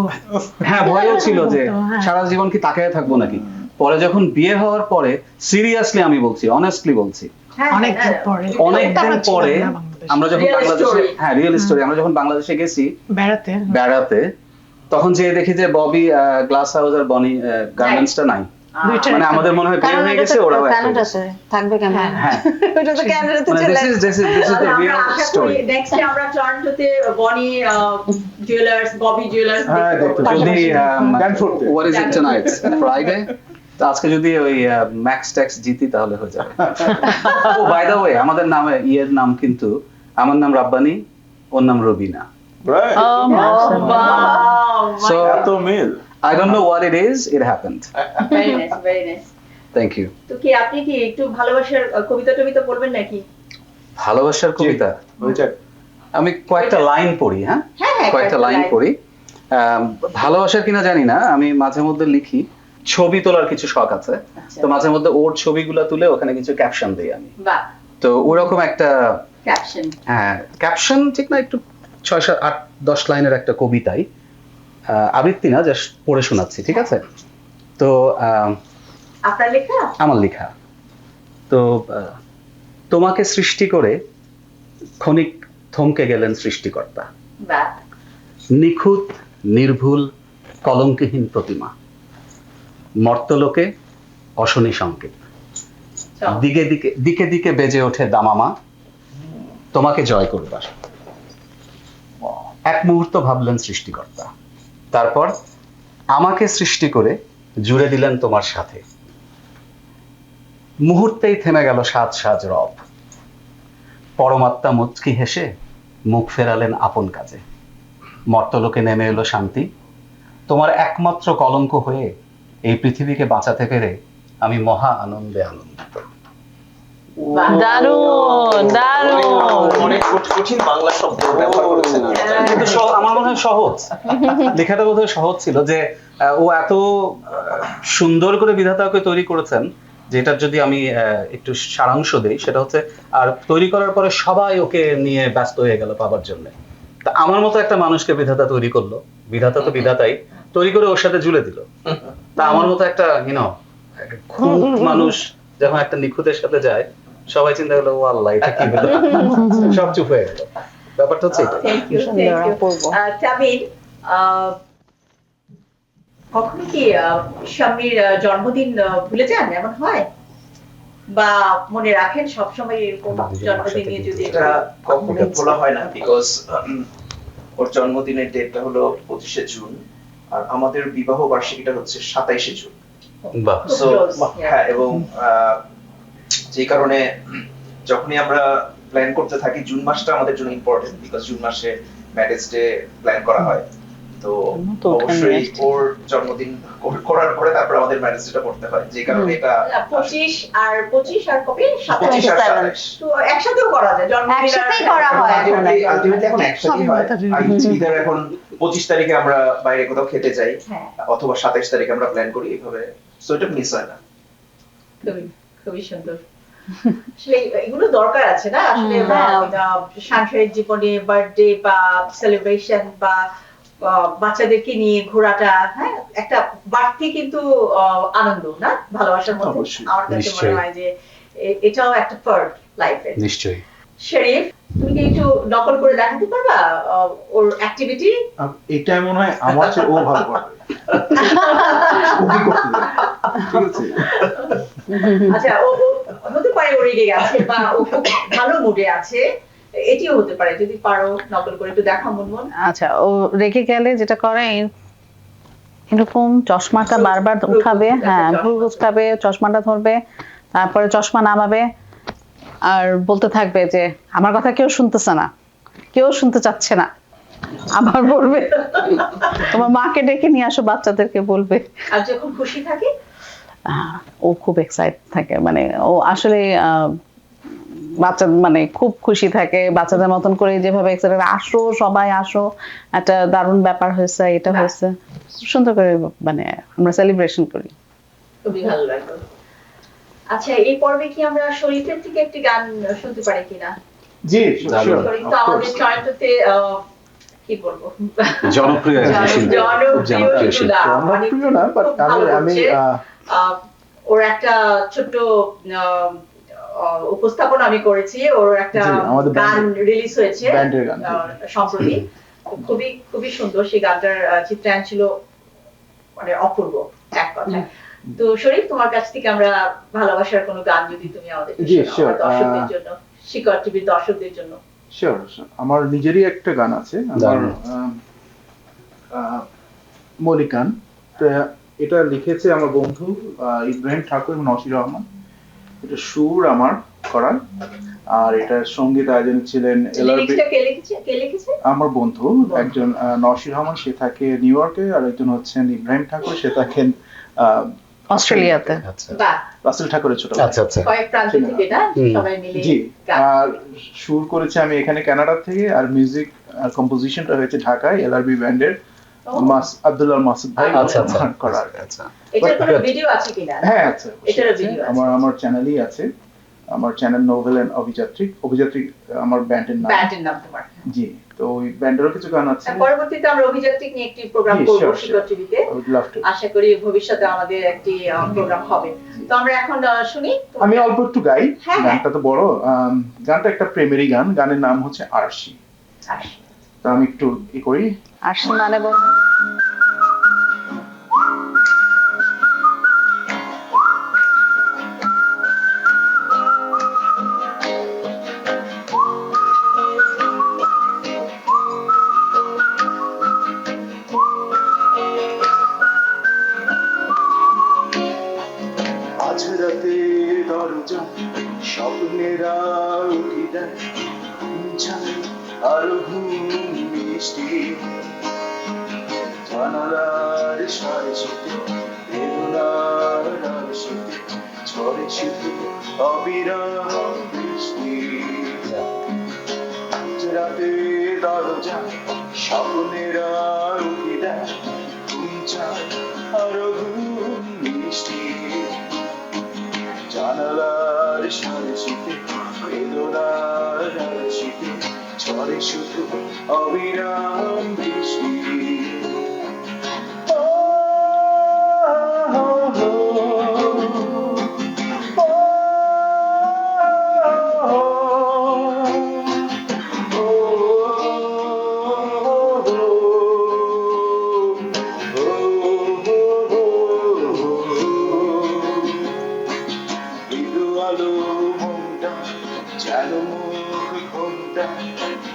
হ্যাঁ ভয়ও ছিল যে হ্যাঁ। সারা জীবন কি তাকায় থাকবো নাকি। পরে যখন বিয়ে হওয়ার পরে সিরিয়াসলি আমি বলছি, অনেস্টলি বলছি, অনেকদিন পরে অনেকদিন পরে আমরা যখন Real বাংলাদেশে, story. হ্যাঁ রিয়েল স্টোরি, আমরা যখন বাংলাদেশে গেছি বেড়াতে বেড়াতে, তখন যে দেখি যে ববি গ্লাস হাউস আর বনি গার্মেন্টসটা নাই, দুইটার মানে একটা আমাদের মনে হয় বিয়ে কারণ হয়ে এটা গেছে, তো ওরাও কানাডা আছে, থাকবে কেন? হ্যাঁ ওটা তো কানাডাতে মানে চলে this is the real story. Next আমরা টরন্টোতে বনি জুয়েলার্স, ববি জুয়েলার্স হ্যাঁ, দেখতে পাবো। যদি Danforth-এ। What is it tonight, Friday, তো আজকে যদি ওই ম্যাক্স ট্যাক্স জিতি তাহলে হয়ে যাবে। ও বাই দ্য ওয়ে আমাদের নামে ইয়ের নাম কিন্তু, আমার নাম রাব্বানি, ওর নাম রবিনা। Right. So এত মিল। I don't know what it is, it happened. Very nice, very nice. Thank you. তো কি আপনি কি একটু ভালোবাসার কবিতা টবিতা বলবেন নাকি? ভালোবাসার কবিতা ওইটা আমি কয়েকটা লাইন পড়ি, হ্যাঁ হ্যাঁ, হ্যাঁ, কয়েকটা লাইন line। পড়ি। ভালোবাসার কিনা জানি না, আমি মাঝে মধ্যে লিখি, ছবি তোলার কিছু শখ আছে, আচ্ছা। তো মাঝে মধ্যে ওর ছবিগুলো তুলে ওখানে কিছু ক্যাপশন দিই আমি, বাহ, তো ওরকম একটা, ক্যাপশন। হ্যাঁ ক্যাপশন ঠিক না, একটু 6-7-8-10 লাইনের একটা কবিতাই, আবৃত্তি না, জাস্ট পড়ে শোনাচ্ছি, ঠিক আছে? তো আপনার লেখা? আমার লেখা। তো তোমাকে সৃষ্টি করে ক্ষণিক থমকে গেলেন সৃষ্টিকর্তা, বাহ, নিখুঁত নির্ভুল কলঙ্কহীন প্রতিমা, মর্তলোকে অশনি সংকেত, দিকে দিকে দিকে দিকে বেজে ওঠে দামামা, তোমাকে জয় করবার। এক মুহূর্ত ভাবলেন সৃষ্টিকর্তা, তারপর আমাকে সৃষ্টি করে জুড়ে দিলেন তোমার সাথে, মুহূর্তেই থেমে গেল সাজ সাজ রব, পরমাত্মা মুচকি হেসে মুখ ফেরালেন আপন কাজে, মর্তলোকে নেমে এলো শান্তি, তোমার একমাত্র কলঙ্ক হয়ে এই পৃথিবীকে বাঁচাতে পেরে আমি মহা আনন্দে আনন্দিত। দারুণ দারুণ। অনেক কঠিন বাংলা শব্দ ব্যবহার করেছেন। কিন্তু আমার মনে হয় সহজ, লেখাটা বোধহয় সহজ ছিল, যে ও এত সুন্দর করে বিধাতা ওকে তৈরি করেছেন, যেটার যদি আমি একটু সারাংশ দেই, সেটা হচ্ছে, আর তৈরি করার পরে সবাই ওকে নিয়ে ব্যস্ত হয়ে গেল পাবার জন্য। তা আমার মতো একটা মানুষকে বিধাতা তৈরি করলো, বিধাতা তো বিধাতাই, তৈরি করে ওর সাথে ঝুলে দিল। তা আমার মতো একটা খুব মানুষ যখন একটা নিখুঁতের সাথে যায়, সবাই চিন্তা করলো ও আল্লাহ এটা কি হলো, সব চুপ হয়ে গেল। ব্যাপারটা হচ্ছে এটা। Thank you, thank you. Tamil, কখনো কি স্বামীর জন্মদিন ভুলে যান, এমন হয়? বা মনে রাখেন সবসময় এরকম জন্মদিন নিয়ে যদি এটা কখনোই ভোলা হয় না, বিকজ ওর জন্মদিনের ডেটটা হলো 25শে জুন, আর আমাদের বিবাহ বার্ষিকীটা হচ্ছে 27শে জুন। বাহ, So, হ্যাঁ, এবং যে কারণে যখনই আমরা প্ল্যান করতে থাকি, জুন মাসটা আমাদের জন্য ইম্পর্টেন্ট, বিকজ জুন মাসে ম্যারেজ ডে প্ল্যান করা হয়। তো তো ওখানে অবশ্যই আসছে। ওর জন্মদিন করার পরে তারপর আমাদের ম্যারেজ ডেটা করতে হয়, যে কারণে এটা 25 আর কবে? 25 আর 27। তো একসাথেও করা যায় জন্মদিন, একসাথেই করা হয় এখন। আলটিমেটলি এখন একসাথেই হয়। either এখন 25 তারিখে আমরা বাইরে কোথাও খেতে যাই, হ্যাঁ, অথবা 27 তারিখে আমরা প্ল্যান করি, এইভাবে, সো এটা মিস হয় না। খুবই খুবই সুন্দর। আসলে এগুলো দরকার আছে না, আসলে সাংসারিক জীবনে বার্থডে বা সেলিব্রেশন বা বাচ্চাদেরকে নিয়ে ঘোরাটা, হ্যাঁ, একটা বাড়তি কিন্তু আনন্দ না ভালোবাসার মধ্যে। অবশ্যই, আমার কাছে মনে নিশ্চয়ই। হয় যে এটাও একটা পার্ট লাইফের। নিশ্চয়ই। শরীফ, তুমি কি একটু নকল করে দেখাতে পারবা ওর অ্যাক্টিভিটি? এটা মনে হয় আমার চেয়ে ও ভালো পারবে। ও কি করতে যায়? ঠিক আছে। আচ্ছা, ও হতে পারে ও রেগে গেছে বা ও খুব ভালো মুডে আছে, এটিও হতে পারে, যদি পারো নকল করে একটু দেখাও মুনমুন। আচ্ছা, ও রেগে গেলে যেটা করে এরকম চশমাটা বারবার উঠাবে, হ্যাঁ ভুল উঠাবে, চশমাটা ধরবে, তারপরে চশমা নামাবে, আর বলতে থাকবে যে আমার কথা কেউ শুনতেছে না, কেউ শুনতে চাচ্ছে না, আবার বলবে তোমার মাকে ডেকে নিয়ে আসো, বাচ্চাদেরকে বলবে। আর যখন খুশি থাকে? ও খুব এক্সাইট থাকে, মানে ও আসলে বাচ্চা মানে খুব খুশি থাকে বাচ্চাদের মতন করে, যেভাবে এক্সাইটেড, আসো সবাই আসো, একটা দারুণ ব্যাপার হয়েছে, এটা বাহ। হয়েছে, সুন্দর করে মানে আমরা সেলিব্রেশন করি। খুবই ভালো লাগলো। আচ্ছা, এই পর্বে কি আমরা শরীফের থেকে একটি গান শুনতে পারি কিনা? জি দারুণ। শরীফ তো আমাদের টরন্টোতে কি বলবো, জনপ্রিয় একজন শিল্পী। জনপ্রিয় শিল্পী। মানে জনপ্রিয় না, বাট খুব ভালো আমি করছে। ওর একটা ছোট্ট উপস্থাপন আমি করেছি, ওর একটা জি, আমাদের গান band- রিলিজ হয়েছে ব্যান্ডের গান। সম্প্রতি। খুবই খুবই সুন্দর, সেই গানটার চিত্রায়ন ছিল মানে অপূর্ব এক কথায়। তো শরীফ, তোমার কাছ থেকে আমরা ভালোবাসার কোনো গান যদি তুমি আমাদের জি, sure, দর্শকদের জন্য, শিকড় টিভির দর্শকদের জন্য। শিওর। আমার নিজেরই একটা গান আছে, আমার দারুণ। মলিকান। তো এটা লিখেছে আমার বন্ধু ইব্রাহিম ঠাকুর এবং নসির রহমান। এটা সুর আমার করা, আর এটার সঙ্গীত আয়োজন ছিলেন এলআরবি। লিরিক্সটা কে লিখেছে? আমার বন্ধু একজন নসির রহমান, সে থাকে নিউ ইয়র্কে, আর একজন হচ্ছেন ইব্রাহিম ঠাকুর, সে থাকেন অস্ট্রেলিয়াতে। আচ্ছা বাহ, রাসেল ঠাকুরের ছোট ভাই। আচ্ছা আচ্ছা। কয়েক প্রান্ত থেকে না সবাই মিলে জি, গান। আর সুর করেছি আমি এখানে কানাডা থেকে, আর মিউজিক কম্পোজিশনটা হয়েছে ঢাকায় এলআরবি ব্যান্ডের আব্দুল্লাহ মাসুদ ভাই আচ্ছা আচ্ছা করা। আচ্ছা। এটার কোনো ভিডিও আছে কিনা? হ্যাঁ আছে, এটারও আছে। video আছে। আমার চ্যানেলই আছে, আমার চ্যানেল নোভেল এন্ড অভিযাত্রী আমার ব্যান্ডের নাম। ব্যান্ডের নাম তোমার। জি, তো ওই ব্যান্ডেরও কিছু গান আছে। পরবর্তীতে আমরা অভিযাত্রী নিয়ে একটি প্রোগ্রাম জি, করব sure, শিকড় sure. টিভিতে। I would love to. আশা করি ভবিষ্যতে আমাদের একটি প্রোগ্রাম হবে। তো আমরা এখন শুনি। আমি অল্প একটু গাই, হ্যাঁ, গানটা তো বড়। গানটা একটা প্রেমেরই গান, গানের নাম হচ্ছে আরশি। তো আমি একটু করি। আসি মানে বল, আজ রাতে দরজা স্বপ্নেরা উঠি দেয়, আর ঘুম মিষ্টি জানালার সারে শীতে, বেদনার শীতে ঝরে শীতে অবিরাম বৃষ্টি। আজ রাতে দরজা স্বপ্নেরা উঠি দেয়, আর ঘুম মিষ্টি জানালার সারে শীতে, বেদনার শীতে ঝরে শুধু অবিরাম বৃষ্টি। ও, ও, ও,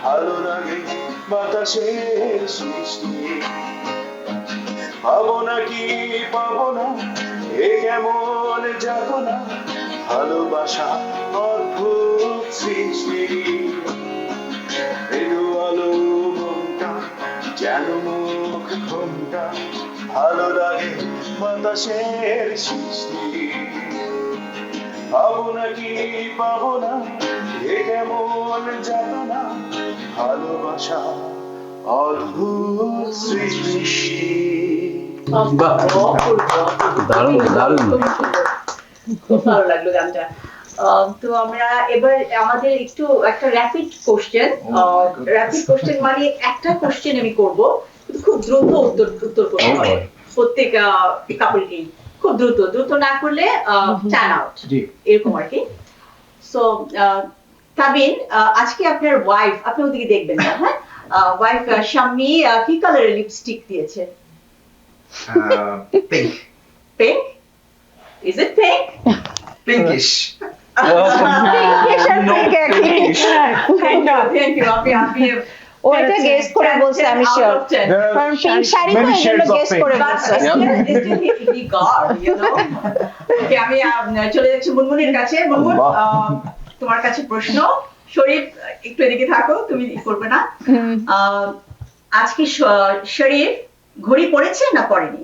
ভালো লাগে বাতাসের সৃষ্টি, পাবো নাকি পাবো না এ কেমন যাবো না, ভালোবাসা অদ্ভুত সৃষ্টি। এলো আলো মনটা যেন মুখ ঘুমটা, ভালো লাগে বাতাসের সৃষ্টি, পাবো নাকি পাবো না এ কেমন যাবো না, ভালোবাসা অদ্ভুত সৃষ্টি। বাহ, দারুণ দারুণ। খুব ভালো লাগলো গানটা। তো আমরা এবার আমাদের একটু একটা র্যাপিড কোশ্চেন। র্যাপিড কোশ্চেন মানে একটা কোশ্চেন আমি করব, খুব দ্রুত উত্তর করতে হবে প্রত্যেক কাপলকেই, খুব দ্রুত না করলে টার্ন আউট, জি, এরকম আর কি। সো তাবিন, আজকে আপনার ওয়াইফ, আপনি ওদিকে দেখবেন না, হ্যাঁ, ওয়াইফ শাম্মী কি কালারের লিপস্টিক দিয়েছে? Pink, pink? Is it pink? Pinkish. Thank you. আপনি ও এটা গেস করে বলছে, আমি শিওর, কারণ পিঙ্ক শাড়ি তো Many এই জন্য shades of গেস pink. করে But বলছে। still he got, you know. Okay, আমি চলে যাচ্ছি মুনমুনের কাছে। মুনমুন, তোমার কাছে প্রশ্ন। শরীফ, একটু এদিকে থাকো, তুমি করবে না। আজকে শরীফ ঘড়ি পড়েছে না পড়েনি?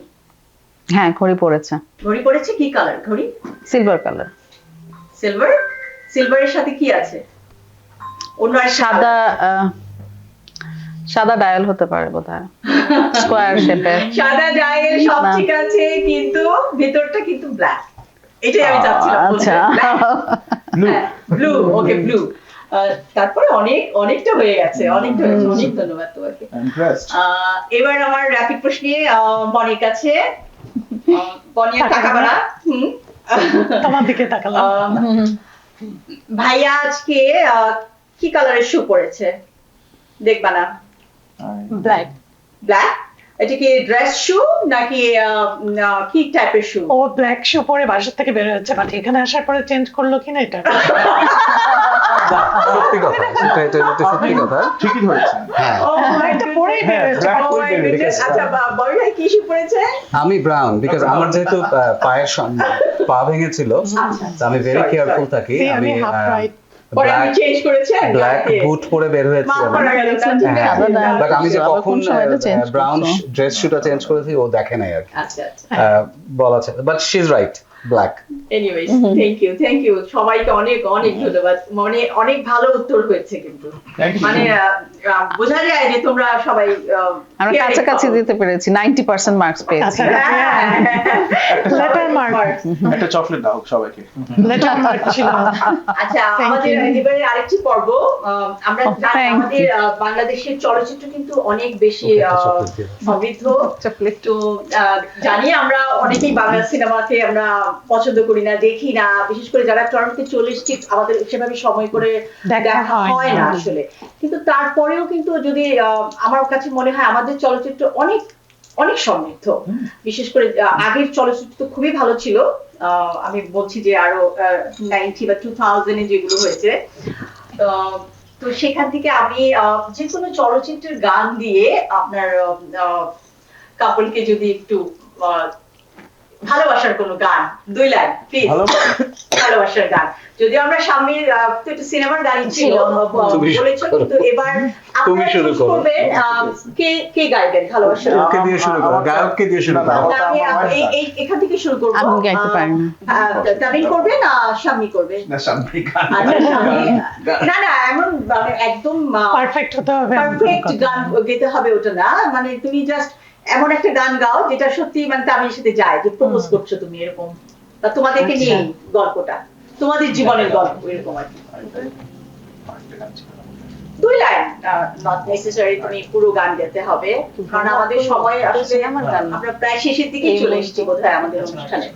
হ্যাঁ ঘড়ি পড়েছে, ঘড়ি পড়েছে, কি কালার ঘড়ি? Silver colour. সিলভার। সিলভারের সাথে কি আছে? অন্য আর সাদা সাদা ডায়াল হতে পারে বোধহয়, স্কোয়ার শেপের। সাদা ডায়াল সব না। ঠিক আছে, কিন্তু ভিতরটা কিন্তু ব্ল্যাক। এটাই আমি চাচ্ছিলাম আচ্ছা ব্লু। ওকে ব্লু। তারপরে অনেকটা হয়ে গেছে, অনেকটা হয়েছে। অনেক ধন্যবাদ তোমাকে। Impressed. এবার আমার র‍্যাপিড প্রশ্নে বনির কাছে। বনিয়া তাকাবে না। তোমার দিকে তাকালাম। ভাইয়া আজকে কি কালারের শু পরেছে? দেখবা না। ব্ল্যাক। ব্ল্যাক। এটা কি ড্রেস শু নাকি কি টাইপের শু? ও ব্ল্যাক শু পরে বাসা থেকে বের হচ্ছে, বাট এখানে আসার পরে চেঞ্জ করলো কিনা এটা সত্যি কথা, এটা সত্যি কথা। ঠিকই ধরেছেন। হ্যাঁ, এটা পরেই বের হচ্ছে। black Oh পরে my বের হয়েছে। goodness, আচ্ছা বড় ভাই কি শু পরেছে? আমি ব্রাউন, বিকজ আমার যেহেতু পায়ের পা ভেঙেছিল, তো আমি ভেরি Sorry, কেয়ারফুল থাকি। See, আমি আমি half right. পরে আপনি চেঞ্জ করেছেন? ব্ল্যাক বুট পরে বের মাফ হয়েছিলাম। করা গেল না, ঠিক হ্যাঁ, আছে। সাদা বাট আমি যে আবার কখন কোন সময় এটা change ব্রাউন করছো? ড্রেস শুটা চেঞ্জ করেছি ও দেখে নাই আর কি। আচ্ছা আচ্ছা। বলা আছে, but she is right, black. Anyways, thank you সবাইকে অনেক ধন্যবাদ। মানে অনেক ভালো উত্তর হয়েছে কিন্তু। Thank you. মানে বোঝা যায় যে তোমরা সবাই আমরা caring কাছাকাছি পাও। দিতে পেরেছি, 90% মার্কস পেয়েছি। আচ্ছা হ্যাঁ। Letter mark. একটা চকলেট দাও সবাইকে। লেটার মার্ক ছিল। আচ্ছা, Thank আমাদের you. এবারে আরেকটি পর্ব। আমরা জানি Thank আমাদের বাংলাদেশের চলচ্চিত্র কিন্তু অনেক বেশি সমৃদ্ধ। তো জানি আমরা অনেকেই বাংলা সিনেমাকে আমরা পছন্দ করি না, দেখি না, বিশেষ করে যারা টরন্টোতে চলে এসেছি আমাদের সেভাবে সময় করে দেখা দেখা হয় না আসলে। কিন্তু তারপরেও কিন্তু যদি আমার কাছে মনে হয় আমাদের চলচ্চিত্র অনেক সমৃদ্ধ। বিশেষ করে আগের চলচ্চিত্র তো খুবই ভালো ছিল। আমি বলছি যে আরো 90 বা 2000 এ যেগুলো হয়েছে, তো সেখান থেকে আমি যে কোনো চলচ্চিত্রের গান দিয়ে আপনার কাপলকে যদি একটু ভালোবাসার কোনো গান 2 লাইন প্লিজ। ভালোবাসার গান, যদিও আমরা সামনে তো একটা সিনেমার গানই ছিল তুমি বলেছো, কিন্তু এবার তুমি আপনারা শুরু choose করো। করবেন কে গাইবেন ভালোবাসার গান। ওকে দিয়ে শুরু করো, গায়ককে দিয়ে শুরু করো। না, আমি এখান থেকে শুরু করবো। আমি গাইতে পারি না। তাবিন করবে না শাম্মী করবে? না সামনে গান। আচ্ছা, শাম্মী। না এমন মানে একদম পারফেক্ট হতে হবে। পারফেক্ট গান গেতে হবে ওটা না, মানে তুমি জাস্ট এমন একটা গান গাও যেটা সত্যি মানে তামিলের সাথে যায়, যে প্রপোজ করছো তুমি এরকম, বা তোমাদেরকে নিয়ে গল্পটা, তোমাদের জীবনের গল্প এরকম আর কি। 2 লাইন, নট নেসেসারি তুমি পুরো গান গাইতে হবে, কারণ আমাদের সময় আসলে আমরা প্রায় শেষের দিকে চলে এসেছি বোধহয় আমাদের অনুষ্ঠানে।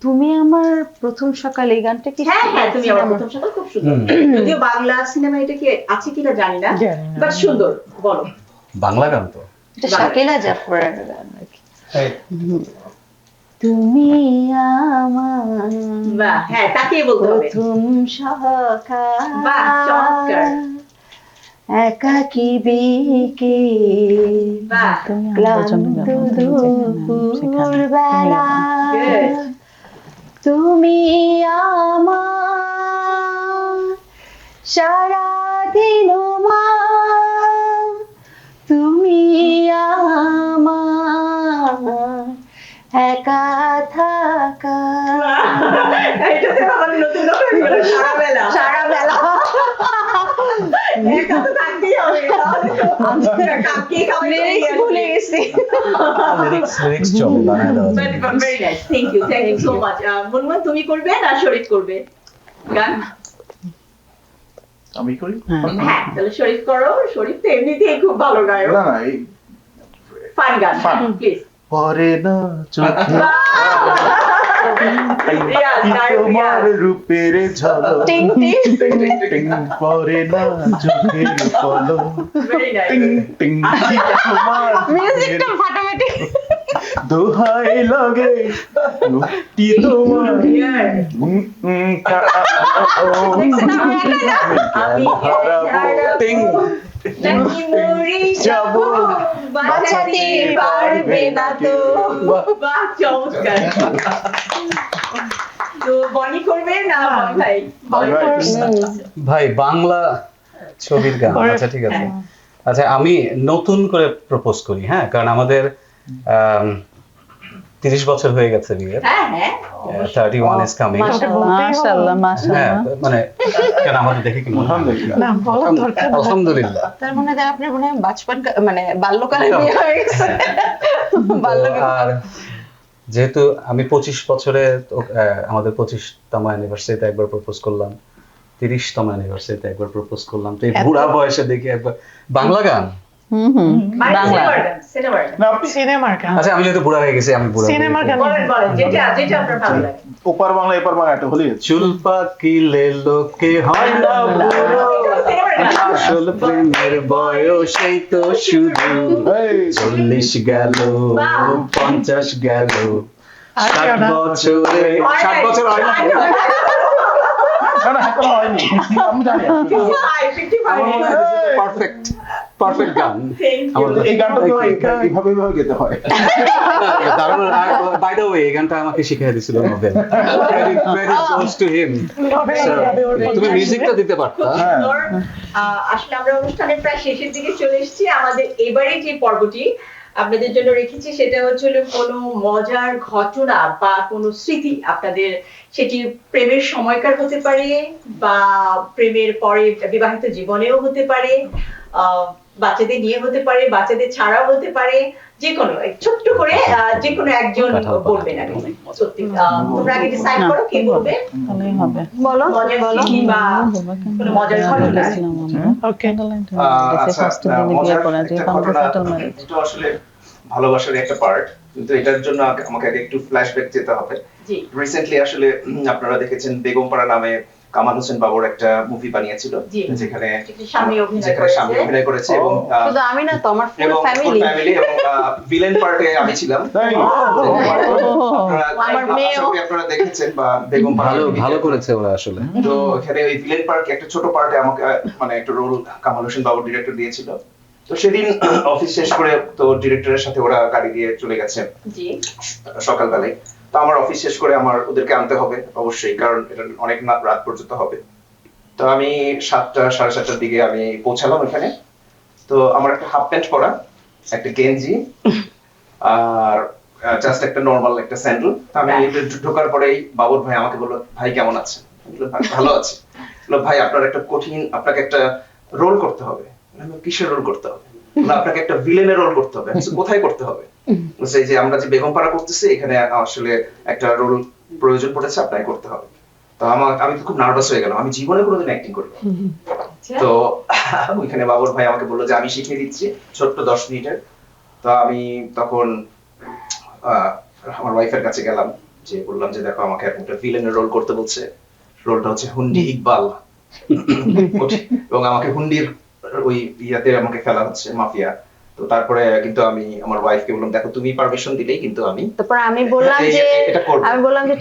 তুমি আমার প্রথম সকাল, এই গানটা কি? হ্যাঁ তুমি আমার প্রথম সকাল খুব সুন্দর। যদিও বাংলা সিনেমা এটা কি আছে কিনা জানি না, জানি না। বাট সুন্দর। বলো। বাংলা গান তো। এটা শাকিলা জাফরের গান আর কি। তুমি আমার বাহ, হ্যাঁ তাকিয়ে বলতে হবে। প্রথম সকাল, বাহ, চমৎকার। একাকী বিকে বাহ, ক্লান্ত দুপুর বেলা, Good. তুমি আমার সারাদিন মা, তুমি আমার একা থাকা। এটাতে আমার নতুন কথা হয়ে গেল, সারা বেলা। একা তো থাকতেই হবে, তাহলে তো কাকে খাওয়াই লিরিক্স ভুলে গেছি। লিরিক্স চলে, বানায় দেওয়া যায়। But very nice. Thank you so much. Munmun তুমি করবে না শরীফ করবে গান? আমি করি? হ্যাঁ তাহলে শরীফ করো। শরীফ তো এমনিতেই খুব ভালো গায়ক। না এই ফান গান Fun. প্লিজ। পরে না চোখে তোমার রূপের ঝলক, টিং টিং। টিং পরে না চোখের পলক, ভেরি টিং নাইস। টিং তোমার মিউজিকটা ফাটাফাটি। দোহাই লাগে মুক্তি তোমার আমি টিং। নাকি মরে যাব, বাঁচাতে পারবে না তো। বাহ, চমৎকার। তো বনি করবে না বনি ভাই? ভাই। ভাই বাংলা ছবির গান, আচ্ছা ঠিক আছে। আচ্ছা, আমি নতুন করে প্রপোজ করি, হ্যাঁ, কারণ আমাদের 30 বছর হয়ে গেছে বিয়ের। হ্যাঁ হ্যাঁ 31 is coming। মাশাআল্লাহ হ্যাঁ, মাশাআল্লাহ। মানে কেন আমাদের দেখে কি মনে হয়? আলহামদুলিল্লাহ। না বলার দরকার নেই। আলহামদুলিল্লাহ। তার মনে হয় আপনার মনে হয় বাচপন মানে বাল্যকালে বিয়ে হয়ে গেছে। তো আর যেহেতু আমি 25 বছরে আমাদের 25তম অ্যানিভার্সারিতে একবার প্রপোজ করলাম, 30তম অ্যানিভার্সারিতে একবার প্রপোজ করলাম, তো এই বুড়া বয়সে দেখি একবার বাংলা গান। বাংলা সিনেমার না, আপনি সিনেমার গান, আচ্ছা, আমি যেহেতু বুড়া হয়ে গেছি, আমি বুড়া সিনেমার গান। বলেন বলেন যেটা যেটা আপনার ভালো লাগে। ওপার বাংলা এপার বাংলা একটা হলেই হচ্ছে। চুল পাকিলে লোকে হয় না বুড়ো, সিনেমার গান। আসল প্রেমের বয়সেই তো শুরু। এই, 40 গেল, 50 গেল, আর 60 কেউ না। বছরে, 60 বছর হয় না? না, না, এখনো হয়নি। আমি জানি। পারফেক্ট পারফেক্ট গান। কিন্তু এই গানটা তো এইভাবে এইভাবে গেতে হয়। দারুণ। বাই দ্য ওয়ে, এই গানটা আমাকে শিখিয়ে দিছিল Nobel. Credit goes to him. লবে So, লবে ওর তুমি মিউজিকটা দিতে পারতা। হ্যাঁ। সুন্দর। আসলে আমরা অনুষ্ঠানের প্রায় শেষের দিকে চলে এসেছি। আমাদের এবারে যে পর্বটি আপনাদের জন্য রেখেছি সেটা হচ্ছে কোনো মজার ঘটনা বা কোনো স্মৃতি আপনাদের, সেটি প্রেমের সময়কার হতে পারে বা প্রেমের পরে বিবাহিত জীবনেও হতে পারে, বাচ্চাদের নিয়ে হতে পারে, বাচ্চাদের ছাড়াও হতে পারে, যে কোনো ছোট্ট করে যে কোনো একজন বলবেন আর কি। সত্যি তোমরা আগে ডিসাইড করো কে বলবে। ভালোই হবে। বলো মজার বলো। স্মৃতি বা কোনো মজার ঘটনা। ওকে আচ্ছা, মজার একটা ঘটনা, এটা আসলে ভালোবাসার একটা পার্ট, কিন্তু এটার জন্য আমাকে আগে একটু ফ্ল্যাশব্যাক যেতে হবে। জি রিসেন্টলি আসলে আপনারা দেখেছেন বেগমপাড়া নামে কামাল হোসেন বাবুর একটা মুভি বানিয়েছিল, জি। যেখানে স্বামী অভিনয় স্বামী করেছে। অভিনয় করেছে এবং শুধু আমি না তো, আমার ফুল এবং ফ্যামিলি। ফ্যামিলি এবং ভিলেন পার্টে আমি ছিলাম। তাই? আমার মেয়েও। আপনারা দেখেছেন বা বেগমপাড়া ভালো ভালো করেছে ওরা আসলে। তো এখানে ওই ভিলেন পার্ট একটা ছোট পার্টে আমাকে মানে একটা রোল কামাল হোসেন বাবু ডিরেক্টর দিয়েছিল। তো সেদিন অফিস শেষ করে তো ডিরেক্টরের সাথে ওরা গাড়ি দিয়ে চলে গেছে জি সকালবেলায়। তো আমার অফিস শেষ করে আমার ওদেরকে আনতে হবে অবশ্যই, কারণ এটা অনেক রাত পর্যন্ত হবে। তো আমি 7টা সাড়ে 7টার দিকে আমি পৌঁছালাম এখানে। তো আমার একটা হাফ প্যান্ট পরা, একটা গেঞ্জি আর জাস্ট একটা নরমাল একটা স্যান্ডেল। আমি ঢোকার পরেই বাবুর ভাই আমাকে বললো, ভাই কেমন আছেন? আমি বললাম, ভালো আছি। বললো, ভাই আপনার একটা কঠিন, আপনাকে একটা রোল করতে হবে। আমি বললাম, কিসের রোল করতে হবে? বললো, আপনাকে একটা ভিলেনের রোল করতে হবে। আমি বলছি, কোথায় করতে হবে? বলছে, যে আমরা যে বেগমপাড়া করতেছি এখানে আসলে একটা রোল প্রয়োজন পড়েছে, আপনাকে করতে হবে। তো আমি তো খুব নার্ভাস হয়ে গেলাম, আমি জীবনে কোনোদিন অ্যাক্টিং করিনি। তো ওইখানে বাবুর ভাই আমাকে বললো যে আমি শিখিয়ে দিচ্ছি ছোট্ট 10 মিনিটের। তো আমি তখন আমার ওয়াইফের কাছে গেলাম, যে বললাম যে দেখো আমাকে একটা ভিলেনের রোল করতে বলছে, রোলটা হচ্ছে হুন্ডি ইকবাল এবং আমাকে হুন্ডির ওই ইয়াতে আমাকে ফেলা হচ্ছে, মাফিয়া। তো তারপরে কিন্তু আমি আমার ওয়াইফকে বললাম, দেখো তুমি পারমিশন দিলেই কিন্তু আমি তারপর আমি বললাম যে এটা করবো।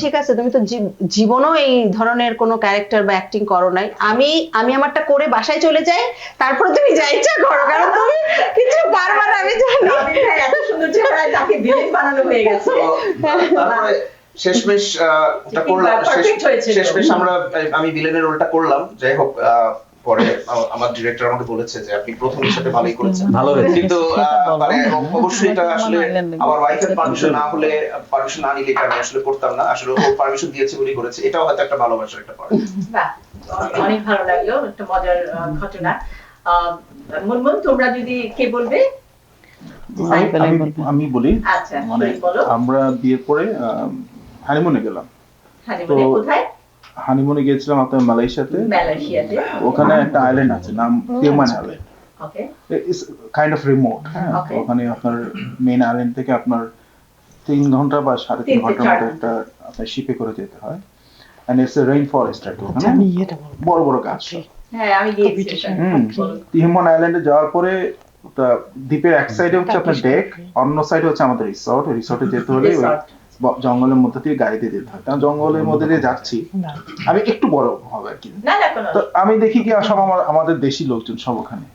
ঠিক আছে, তুমি তো জীবনও এই ধরনের কোনো ক্যারেক্টার বা অ্যাক্টিং করো নাই, আমি আমারটা করে বাসায় চলে যাই, তারপর তুমি যা ইচ্ছা করো, কারণ তুমি কিছু পারবা না আমি জানি। এত সুন্দর চেহারায় তাকে ভিলেন বানানো হয়ে গেছে। তো তারপরে শেষমেশ এটা করলাম, Perfect হয়েছিল। শেষমেশ আমি ভিলেনের রোলটা করলাম। যাই হোক, পরে আমার ডিরেক্টর আমাকে বলেছে যে আপনি প্রথমের সাথে ভালোই করেছেন, ভালো হয়েছে। কিন্তু মানে অবশ্যই এটা আসলে আমার ওয়াইফের পারমিশন না হলে, পারমিশন না নিলে এটা আমি আসলে করতাম না। আসলে ও পারমিশন দিয়েছে বলেই করেছে। এটাও হয়তো একটা ভালোবাসার একটা পার্ট। বাহ, অনেক ভালো লাগলো, একটা মজার ঘটনা। মুনমুন, তোমরা যদি কে বলবে? আমি বলি। আচ্ছা মানে বলো। আমরা বিয়ের পরে হানিমুনে গেলাম। হানিমুনে কোথায়? হানিমুনে গিয়েছিলাম আপনার মালয়েশিয়াতে। মালয়েশিয়াতে। ওখানে একটা আইল্যান্ড আছে, নাম Tioman island. Okay it's kind of remote. হ্যাঁ, Okay. ওখানে আপনার মেইন আইল্যান্ড থেকে আপনার 3 ঘন্টা বা 3.5 ঘন্টার মতো একটা আপনার শিপে করে যেতে হয়। And it's a rain forest আর কি, ওখানে আমি এটা বলবো। বড় বড় গাছ। হ্যাঁ আমি গিয়েছি ওখানে। তিউমান আইল্যান্ডে যাওয়ার পরে দ্বীপের এক সাইডে হচ্ছে আপনার ডেক, অন্য সাইডে হচ্ছে আমাদের রিসর্ট। রিসর্টে যেতে হলে ওই Resort। জঙ্গলের মধ্যে দিয়ে গাড়িতে যেতে হয়, কারণ জঙ্গলের মধ্যে দিয়ে যাচ্ছি। না আমি একটু বড় হবে আর কি। না না কোনো তো আমি দেখি কি সব আমাদের দেশি লোকজন সব ওখানে,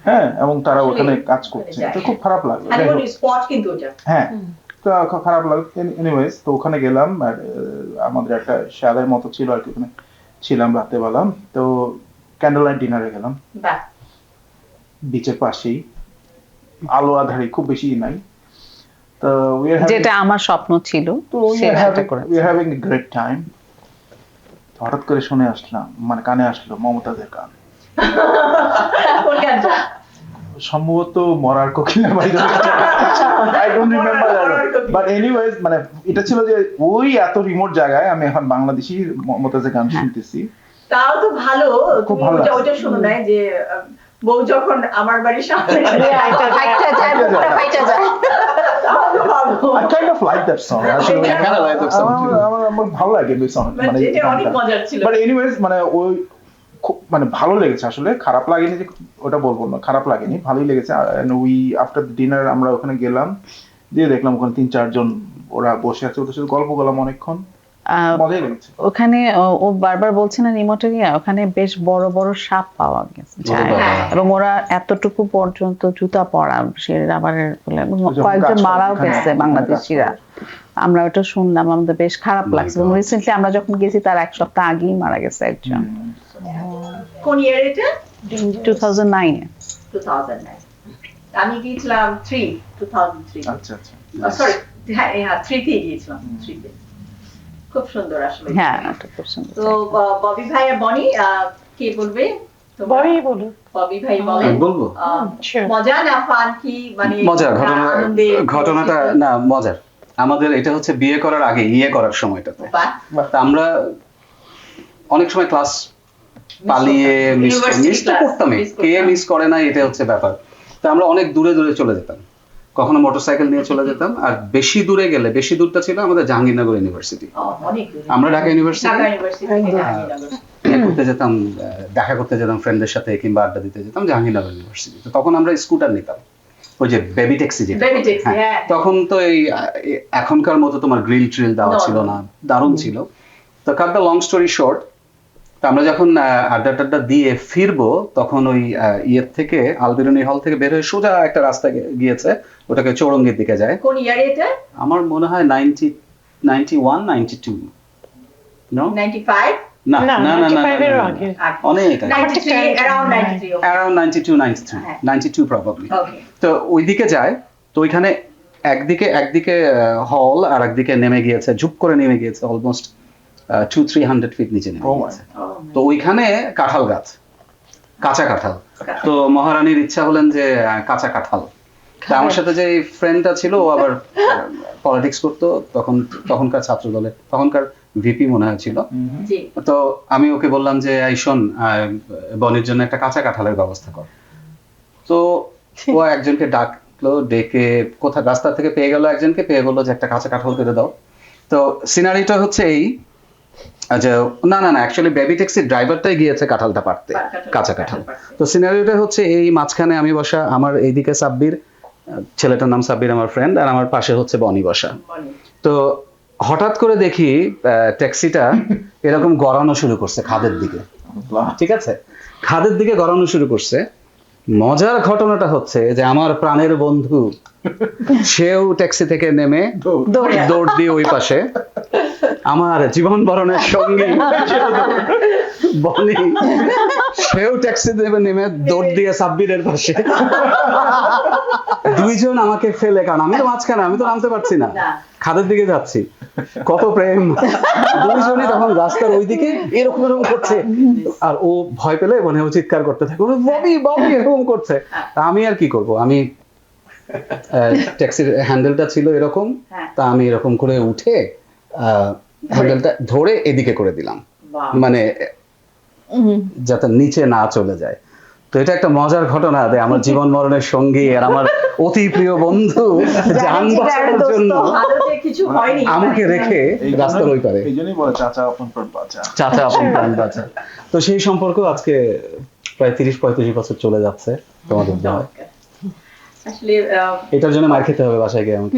হ্যাঁ, এবং তারা ওখানে কাজ করছে। তো খুব খারাপ লাগলো। যাই হোক, হানিমুন স্পট কিন্তু ওটা। হ্যাঁ, তো খুব খারাপ লাগলো। এনিওয়েজ, তো ওখানে গেলাম আর আমাদের একটা শ্যালের মতো ছিল আর কি, ওখানে ছিলাম রাতে বেলা। তো ক্যান্ডেল লাইট ডিনারে গেলাম। বাহ, বিচের পাশেই, আলো আধারি খুব বেশি নাই। তো we are having- যেটা আমার স্বপ্ন ছিল তো we are সেটা having- করেছি। we are having a great time. তো হঠাৎ করে শুনে আসলাম, মানে কানে আসলো মমতাজের গান, কোন গানটা? সম্ভবত মরার কোকিলের বাড়ি। I don't remember that. But anyways, মানে এটা ছিল যে ওই এত রিমোট জায়গায় আমি এখন বাংলাদেশি মমতাজের গান শুনতেছি। তাও তো ভালো, খুব তুমি ভালো ওটা লাগছে। শোনো নাই যে বউ যখন আমার বাড়ির সামনে ফাইটা যায়, মুখটা ফাইটা যায়। তাও তো ভালো। I kind of like that song. আসলে I kind of like that song too. আমার ভালো লাগে এই song, মানে এটা অনেক গানটা। মজার ছিল। But anyways, মানে ওই মানে ভালো লেগেছে আসলে, খারাপ লাগেনি যে ওটা বলবো না, খারাপ লাগেনি, ভালোই লেগেছে। And we after the dinner আমরা ওখানে গেলাম, দিয়ে দেখলাম ওখানে 3-4 জন ওরা বসে আছে, ওদের সাথে গল্প করলাম অনেকক্ষণ, মজাই লেগেছে। ওখানে ও বারবার বলছে না রিমোট এরিয়া, ওখানে বেশ বড় বড় সাপ পাওয়া গেছে যায়। বাবা। এবং ওরা এতটুকু পর্যন্ত জুতা পরা, সে রাবারের বলে, এবং যখন কয়েকজন কাজ করে মারাও ওখানে, গেছে ওখানে বাংলাদেশিরা। আমরা ওটা শুনলাম, আমাদের বেশ খারাপ My লাগছে। এবং God. রিসেন্টলি আমরা যখন গেছি তার এক সপ্তাহ আগেই মারা গেছে একজন, কোন ইয়ার এটা? 2009 এ। 2009। আমি গিয়েছিলাম 2003। আচ্ছা আচ্ছা। সরি, হ্যাঁ 3 তে গিয়েছিলাম, 3 তে। খুব সুন্দর আসলে। হ্যাঁ, এটা খুব সুন্দর। তো ববি ভাই আর বনি, কে বলবে? তোমরা? ববি বলো। ববি ভাই বলেন। বলবো? Sure. মজা না ফান কি, মানে মজার আনন্দে? ঘটনাটা না মজার। আমাদের এটা হচ্ছে বিয়ে করার আগে, ইয়ে করার সময়টাতে বাহ, তা আমরা অনেক সময় ক্লাস পালিয়ে মিস University তো class করতামই, miss কে করতাম। মিস করে না এটা হচ্ছে ব্যাপার। তো আমরা অনেক দূরে দূরে চলে যেতাম, কখনো মোটরসাইকেল নিয়ে চলে যেতাম। আর বেশি দূরে গেলে, বেশি দূরটা ছিল আমাদের জাহাঙ্গীরনগর ইউনিভার্সিটি। অনেক দূরে। আমরা ঢাকা ইউনিভার্সিটি ঢাকা ইউনিভার্সিটি থেকে জাহাঙ্গীরনগর। করতে যেতাম, দেখা করতে যেতাম ফ্রেন্ডদের সাথে, কিংবা আড্ডা দিতে যেতাম জাহাঙ্গীরনগর ইউনিভার্সিটি। তো তখন আমরা স্কুটার নিতাম, ওই যে বেবি ট্যাক্সি যেটা। Baby taxi, হ্যাঁ। তখন তো এই এখনকার মতো তোমার গ্রিল ট্রিল দেওয়া No, ছিল no. না, দারুণ ছিল। তো cut the long story short, তো আমরা যখন আড্ডা টাড্ডা দিয়ে ফিরবো, তখন ওই ইয়ের থেকে, আলবেরুনি হল থেকে বের হয়ে সোজা একটা রাস্তা গিয়েছে, ওটাকে চৌরঙ্গির দিকে যায়। কোন ইয়ারে এটা? আমার মনে হয় 91, 92। No? 95? না না, না না না 95 এর না, আগে। অনেক আগে। 93, around 93. Around 92, 93, হ্যাঁ। 92 probably. Okay. তো ওইদিকে যায়, তো ওইখানে একদিকে হল আর একদিকে নেমে গিয়েছে, ঝুপ করে নেমে গিয়েছে, অলমোস্ট 200-300 ফিট নিচে নেমে Oh my গিয়েছে। তো ওইখানে কাঁঠাল গাছ, কাঁচা কাঁঠাল। তো মহারানীর ইচ্ছা হলেন যে কাঁচা কাঁঠাল। তা আমার সাথে যে ফ্রেন্ডটা ছিল, ও আবার পলিটিক্স করতো, তখনকার ছাত্র দলে, তখনকার ভিপি মনে হয় ছিল। জি। তো আমি ওকে বললাম যে এই শোন, বনির জন্য একটা কাঁচা কাঁঠালের ব্যবস্থা কর। তো ও একজনকে ডাকলো, ডেকে কোথায় রাস্তা থেকে পেয়ে গেল, একজনকে পেয়ে বললো যে একটা কাঁচা কাঁঠাল করে দাও। তো সিনারিটা হচ্ছে এই যে না না না, অ্যাকচুয়ালি বেবি ট্যাক্সির ড্রাইভারটাই গিয়েছে কাঁঠালটা পাড়তে, কাঁচা কাঁঠাল। তো সিনারিটা হচ্ছে এই, মাঝখানে আমি বসা, আমার এইদিকে সাব্বির, ছেলেটার নাম সাব্বির আমার ফ্রেন্ড, আর আমার পাশে হচ্ছে বনি বসা। তো হঠাৎ করে দেখি ট্যাক্সিটা এরকম গড়ানো শুরু করছে খাদের দিকে, ঠিক আছে, খাদের দিকে গড়ানো শুরু করছে। মজার ঘটনাটা হচ্ছে যে আমার প্রাণের বন্ধু সেও ট্যাক্সি থেকে নেমে দৌড় দিয়ে ওই পাশে, আমার জীবন বরণের সঙ্গী বনি সেও ট্যাক্সি দেবে নেমে দৌড় দিয়ে সাব্বিরের পাশে। দুইজন আমাকে ফেলে, কারণ আমি তো মাঝখানে, আমি তো নামতে পারছি না, খাদের দিকে যাচ্ছি, কত প্রেম। দুইজনই তখন রাস্তার ওইদিকে এরকম এরকম করছে, আর ও ভয় পেলে মানে ও চিৎকার করতে থাকে, ববি ববি এরকম করছে। তা আমি আর কি করব, আমি ট্যাক্সির হ্যান্ডেলটা ছিল এরকম, তা আমি এরকম করে উঠে হ্যান্ডেলটা ধরে এদিকে করে দিলাম, মানে যাতে নিচে না চলে যায়। তো এটা একটা মজার ঘটনা, যে আমার জীবন মরণের সঙ্গী আর আমার অতি প্রিয় বন্ধু জান বাঁচানোর জন্য আদতে কিছু হয়নি। আমাকে রেখে রাস্তার ওই পারে। এই জন্যই বলে চাচা আপন প্রাণ বাঁচা। চাচা আপন প্রাণ বাঁচা। তো সেই সম্পর্ক আজকে প্রায় 30-35 বছর চলে যাচ্ছে তোমাদের দেওয়া। আসলে এটার জন্য মার খেতে হবে বাসায় গিয়ে আমাকে।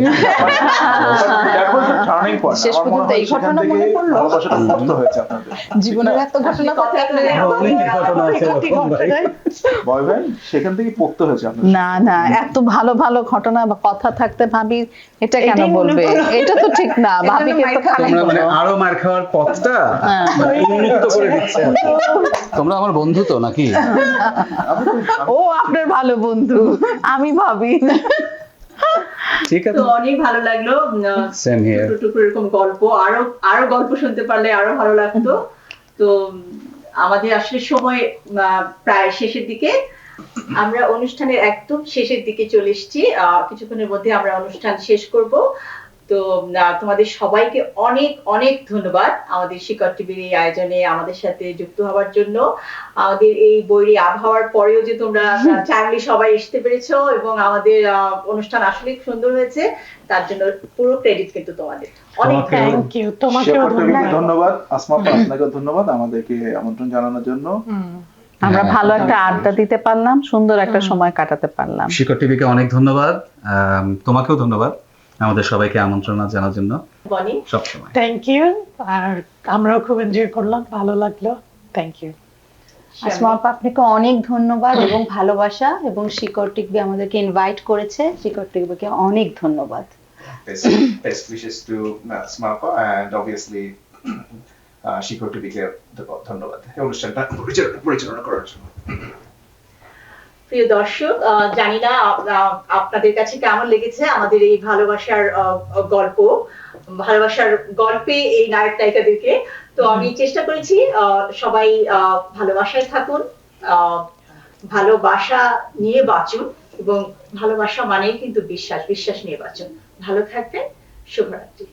That was a turning point, শেষ আমার মনে পর্যন্ত হয় এই সেখান ঘটনা থেকে মনে পড়লো? ভালোবাসাটা মুক্ত হয়েছে আপনাদের। জীবনের এত ঘটনা থাকলে অনেক ঘটনা আছে এরকম ভাই। বয় ভাই সেখান থেকে পোক্ত হয়েছে আপনাদের। না না, এত ভালো ভালো ঘটনা বা কথা থাকতে ভাবি এটা কেন এটাই মনে বলবে? পড়লো। এটা তো ঠিক না, এজন্য ভাবিকে মাইর তো খাওয়া খারাপ তোমরা মানে বলো। আরো মার খাওয়ার পথটা হ্যাঁ। মানে উন্মুক্ত করে দিচ্ছে আর কি। তোমরা আমার বন্ধু তো নাকি? ও আপনার ভালো বন্ধু, আমি ভাবি। ঠিক আছে, তো অনেক ভালো লাগলো সেম হিয়ার। টুকরো টুকরো এরকম গল্প, আরো আরো গল্প শুনতে পারলে আরো ভালো লাগতো। তো আমাদের আসলে সময় প্রায় শেষের দিকে, আমরা অনুষ্ঠানের একদম শেষের দিকে চলে এসেছি। কিছুক্ষণের মধ্যে আমরা অনুষ্ঠান শেষ করব। তো তোমাদের সবাইকে অনেক অনেক ধন্যবাদ আমাদের শিকর টিভির এই আয়োজনে আমাদের সাথে যুক্ত হওয়ার জন্য। আমাদের এই বৈরী আবহাওয়ার পরেও যে তোমরা টাইমলি সবাই আসতে পেরেছো এবং আমাদের অনুষ্ঠান আসলে সুন্দর হয়েছে, তার জন্য পুরো ক্রেডিট কিন্তু তোমাদের। অনেক তোমাকে থ্যাংক ইউ, তোমাকেও শেখর টিভিকে ধন্যবাদ। ধন্যবাদ, আসমা আপা আপনাকেও ধন্যবাদ আমাদেরকে আমন্ত্রণ জানানোর জন্য। আমরা হ্যাঁ, ভালো একটা আড্ডা দিতে পারলাম, সুন্দর একটা সময় কাটাতে পারলাম। শিকর টিভিকে অনেক ধন্যবাদ, তোমাকেও ধন্যবাদ আমাদের সবাইকে আমন্ত্রণ জানার জন্য বনি, সবসময়। থ্যাংক ইউ, আর আমরাও খুব এনজয় করলাম, ভালো লাগলো। Thank you. আসমা আপা, আপনাকে অনেক ধন্যবাদ এবং ভালোবাসা, এবং শিকর টিভি আমাদেরকে ইনভাইট করেছে, শিকর টিভিকে অনেক ধন্যবাদ। Best wishes to Smapa and obviously শিকর টিভিকে ধন্যবাদ এই অনুষ্ঠানটা পরিচালনা করার জন্য। প্রিয় দর্শক, জানি না আপনাদের কাছে কেমন লেগেছে আমাদের এই ভালোবাসার গল্প, ভালোবাসার গল্পে এই নায়ক নায়িকাদেরকে। তো আমি চেষ্টা করেছি সবাই ভালোবাসায় থাকুন, ভালোবাসা নিয়ে বাঁচুন, এবং ভালোবাসা মানেই কিন্তু বিশ্বাস, বিশ্বাস নিয়ে বাঁচুন। ভালো থাকবেন, শুভরাত্রি।